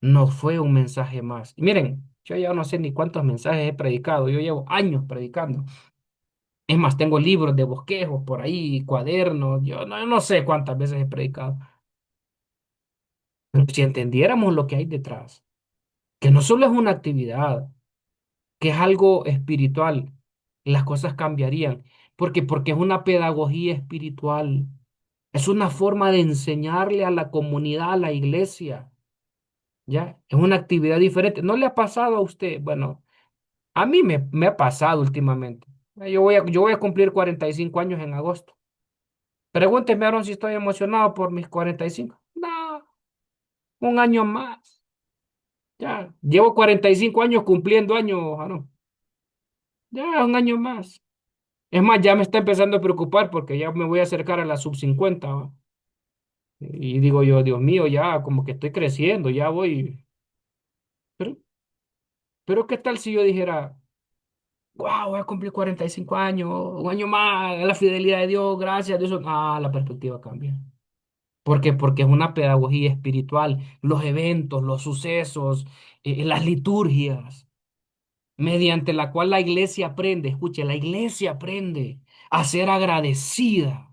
no fue un mensaje más. Y miren, yo ya no sé ni cuántos mensajes he predicado, yo llevo años predicando. Es más, tengo libros de bosquejos por ahí, cuadernos, yo no sé cuántas veces he predicado. Pero si entendiéramos lo que hay detrás, que no solo es una actividad, que es algo espiritual, las cosas cambiarían. Porque es una pedagogía espiritual, es una forma de enseñarle a la comunidad, a la iglesia, ¿ya? Es una actividad diferente. ¿No le ha pasado a usted? Bueno, a mí me ha pasado últimamente. Yo voy a cumplir 45 años en agosto. Pregúnteme, Aaron, si estoy emocionado por mis 45. No, un año más. Ya, llevo 45 años cumpliendo años, Aaron. Ya, un año más. Es más, ya me está empezando a preocupar porque ya me voy a acercar a la sub 50, ¿va? Y digo yo, Dios mío, ya como que estoy creciendo, ya voy. Pero, pero ¿qué tal si yo dijera, wow, voy a cumplir 45 años, un año más, la fidelidad de Dios, gracias a Dios? Ah, la perspectiva cambia. ¿Por qué? Porque es una pedagogía espiritual, los eventos, los sucesos, las liturgias, mediante la cual la iglesia aprende, escuche, la iglesia aprende a ser agradecida,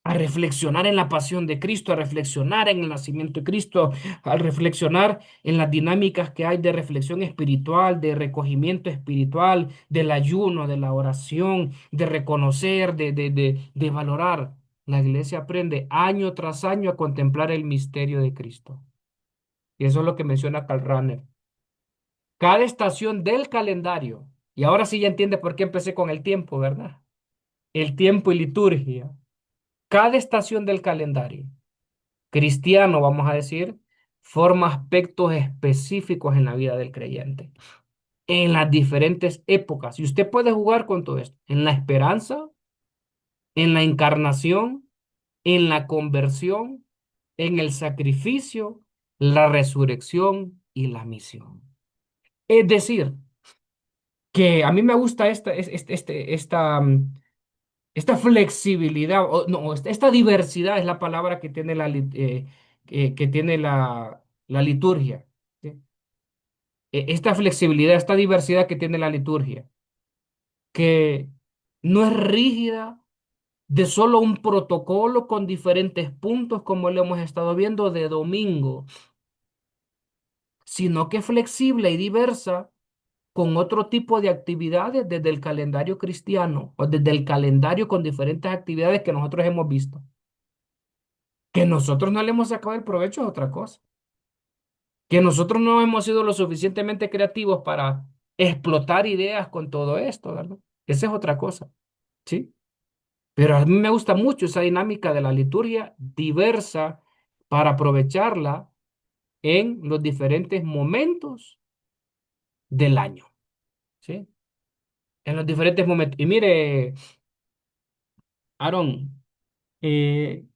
a reflexionar en la pasión de Cristo, a reflexionar en el nacimiento de Cristo, a reflexionar en las dinámicas que hay de reflexión espiritual, de recogimiento espiritual, del ayuno, de la oración, de reconocer, de valorar. La iglesia aprende año tras año a contemplar el misterio de Cristo. Y eso es lo que menciona Karl Rahner. Cada estación del calendario, y ahora sí ya entiende por qué empecé con el tiempo, ¿verdad? El tiempo y liturgia. Cada estación del calendario cristiano, vamos a decir, forma aspectos específicos en la vida del creyente. en las diferentes épocas. Y usted puede jugar con todo esto, en la esperanza, en la encarnación, en la conversión, en el sacrificio, la resurrección y la misión. Es decir, que a mí me gusta esta flexibilidad, o no, esta diversidad es la palabra que tiene que tiene la liturgia. ¿Sí? Esta flexibilidad, esta diversidad que tiene la liturgia, que no es rígida de solo un protocolo con diferentes puntos, como lo hemos estado viendo de domingo, sino que es flexible y diversa con otro tipo de actividades desde el calendario cristiano o desde el calendario con diferentes actividades que nosotros hemos visto. Que nosotros no le hemos sacado el provecho es otra cosa. Que nosotros no hemos sido lo suficientemente creativos para explotar ideas con todo esto, ¿verdad? Esa es otra cosa, ¿sí? Pero a mí me gusta mucho esa dinámica de la liturgia diversa para aprovecharla en los diferentes momentos del año, ¿sí? En los diferentes momentos. Y mire, Aaron, eh,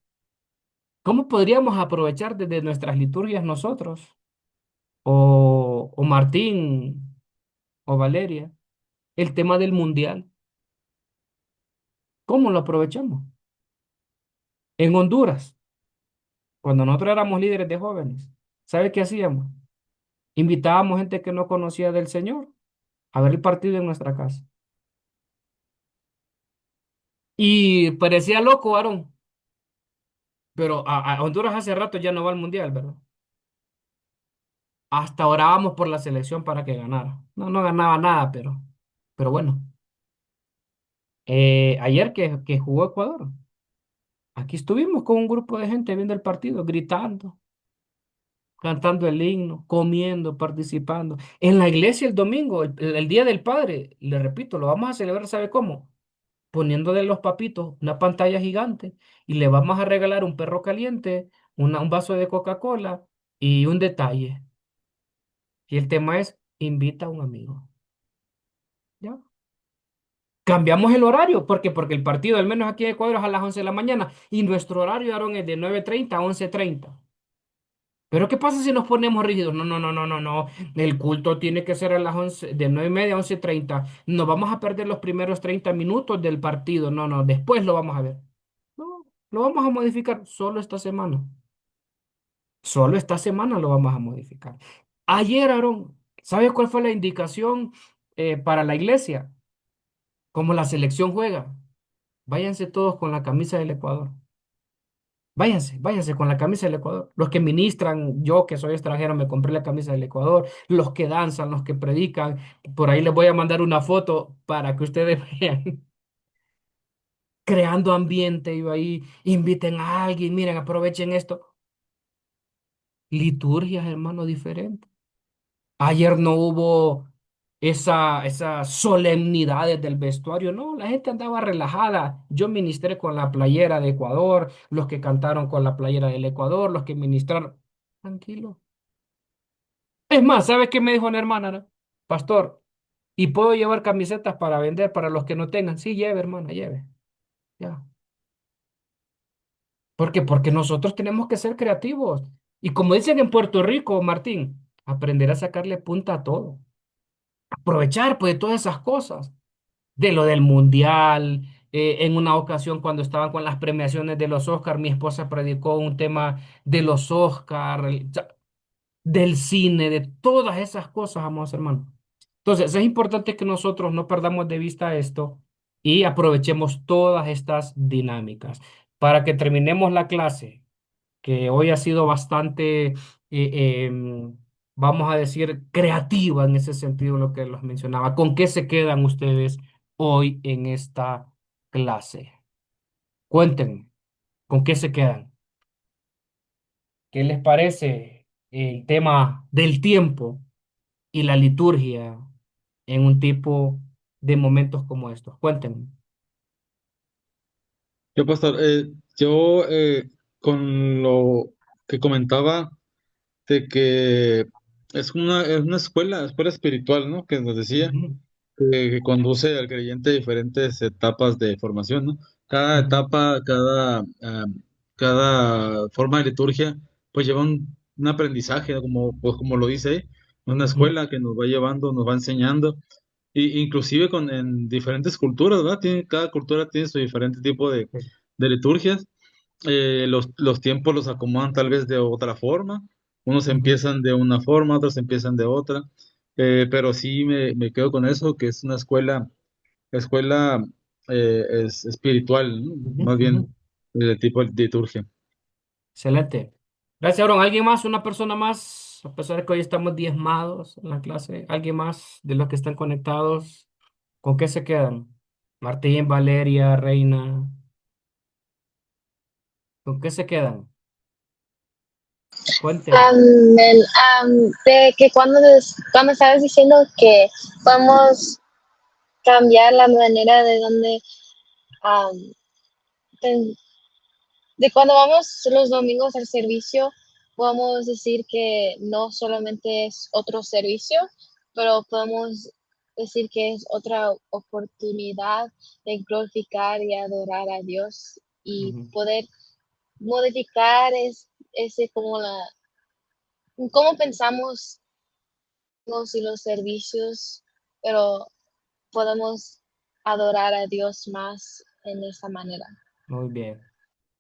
¿cómo podríamos aprovechar desde nuestras liturgias nosotros? O Martín o Valeria, el tema del mundial. ¿Cómo lo aprovechamos? En Honduras, cuando nosotros éramos líderes de jóvenes, ¿sabe qué hacíamos? Invitábamos gente que no conocía del Señor a ver el partido en nuestra casa. Y parecía loco, Aarón, pero a Honduras hace rato ya no va al mundial, ¿verdad? Hasta orábamos por la selección para que ganara. No, no ganaba nada, pero bueno. Ayer que jugó Ecuador, aquí estuvimos con un grupo de gente viendo el partido, gritando, cantando el himno, comiendo, participando. En la iglesia el domingo, el Día del Padre, le repito, lo vamos a celebrar, ¿sabe cómo? Poniéndole los papitos una pantalla gigante y le vamos a regalar un perro caliente, un vaso de Coca-Cola y un detalle. Y el tema es, invita a un amigo. ¿Ya? Cambiamos el horario, ¿por qué? Porque el partido, al menos aquí en Ecuador, es a las 11 de la mañana y nuestro horario, Aaron, es de 9:30 a 11:30. Pero ¿qué pasa si nos ponemos rígidos? No, no, no, no, no, no. El culto tiene que ser a las 11, de 9:30 a 11:30. Nos vamos a perder los primeros 30 minutos del partido. No, no, después lo vamos a ver. No, lo vamos a modificar solo esta semana. Solo esta semana lo vamos a modificar. Ayer, Aaron, ¿sabes cuál fue la indicación para la iglesia? Como la selección juega. Váyanse todos con la camisa del Ecuador. Váyanse, váyanse con la camisa del Ecuador. Los que ministran, yo que soy extranjero, me compré la camisa del Ecuador. Los que danzan, los que predican. Por ahí les voy a mandar una foto para que ustedes vean. Creando ambiente y ahí inviten a alguien. Miren, aprovechen esto. Liturgias, hermano, diferentes. Ayer no hubo esa solemnidades del vestuario, no, la gente andaba relajada. Yo ministré con la playera de Ecuador, los que cantaron con la playera del Ecuador, los que ministraron. Tranquilo. Es más, ¿sabes qué me dijo una hermana, no? Pastor, ¿y puedo llevar camisetas para vender para los que no tengan? Sí, lleve, hermana, lleve. Ya. ¿Por qué? Porque nosotros tenemos que ser creativos. Y como dicen en Puerto Rico, Martín, aprender a sacarle punta a todo. Aprovechar, pues, de todas esas cosas. De lo del mundial. En una ocasión, cuando estaban con las premiaciones de los Oscars, mi esposa predicó un tema de los Oscars, del cine, de todas esas cosas, amados hermanos. Entonces, es importante que nosotros no perdamos de vista esto y aprovechemos todas estas dinámicas para que terminemos la clase, que hoy ha sido bastante, vamos a decir, creativa en ese sentido, lo que los mencionaba. ¿Con qué se quedan ustedes hoy en esta clase? Cuéntenme, ¿con qué se quedan? ¿Qué les parece el tema del tiempo y la liturgia en un tipo de momentos como estos? Cuéntenme. Yo, pastor, con lo que comentaba de que Es una escuela espiritual, ¿no? Que nos decía, Ujú, que conduce al creyente a diferentes etapas de formación, ¿no? Cada ujú, etapa, cada forma de liturgia, pues lleva un aprendizaje, ¿no? Como, pues como lo dice ahí, una ujú. escuela que nos va llevando, nos va enseñando, y, inclusive en diferentes culturas, ¿verdad? Cada cultura tiene su diferente tipo Sí, de liturgias. Los tiempos los acomodan tal vez de otra forma, unos ujú. empiezan de una forma, otros empiezan de otra, pero sí me quedo con eso, que es una escuela es espiritual, ¿no? Ujú, Más ujú. bien de tipo de liturgia. Excelente. Gracias, Aaron. ¿Alguien más? ¿Una persona más? A pesar de que hoy estamos diezmados en la clase. ¿Alguien más de los que están conectados? ¿Con qué se quedan? Martín, Valeria, Reina. ¿Con qué se quedan? Cuenten. De que cuando estabas diciendo que podemos cambiar la manera de donde, am, de, de cuando vamos los domingos al servicio, podemos decir que no solamente es otro servicio, pero podemos decir que es otra oportunidad de glorificar y adorar a Dios y Ujú. poder modificar ese como cómo pensamos y los servicios, pero podemos adorar a Dios más en esa manera. Muy bien.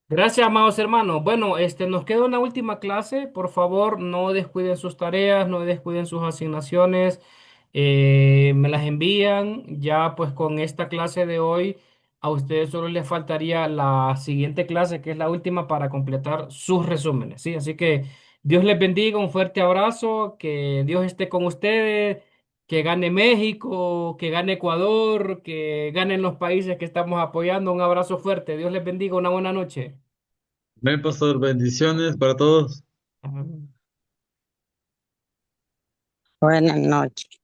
Gracias, amados hermanos. Bueno, nos queda una última clase. Por favor, no descuiden sus tareas, no descuiden sus asignaciones. Me las envían. Ya, pues, con esta clase de hoy, a ustedes solo les faltaría la siguiente clase, que es la última, para completar sus resúmenes, ¿sí? Así que Dios les bendiga, un fuerte abrazo, que Dios esté con ustedes, que gane México, que gane Ecuador, que ganen los países que estamos apoyando. Un abrazo fuerte. Dios les bendiga, una buena noche. Ven, pastor, bendiciones para todos. Ajá. Buenas noches.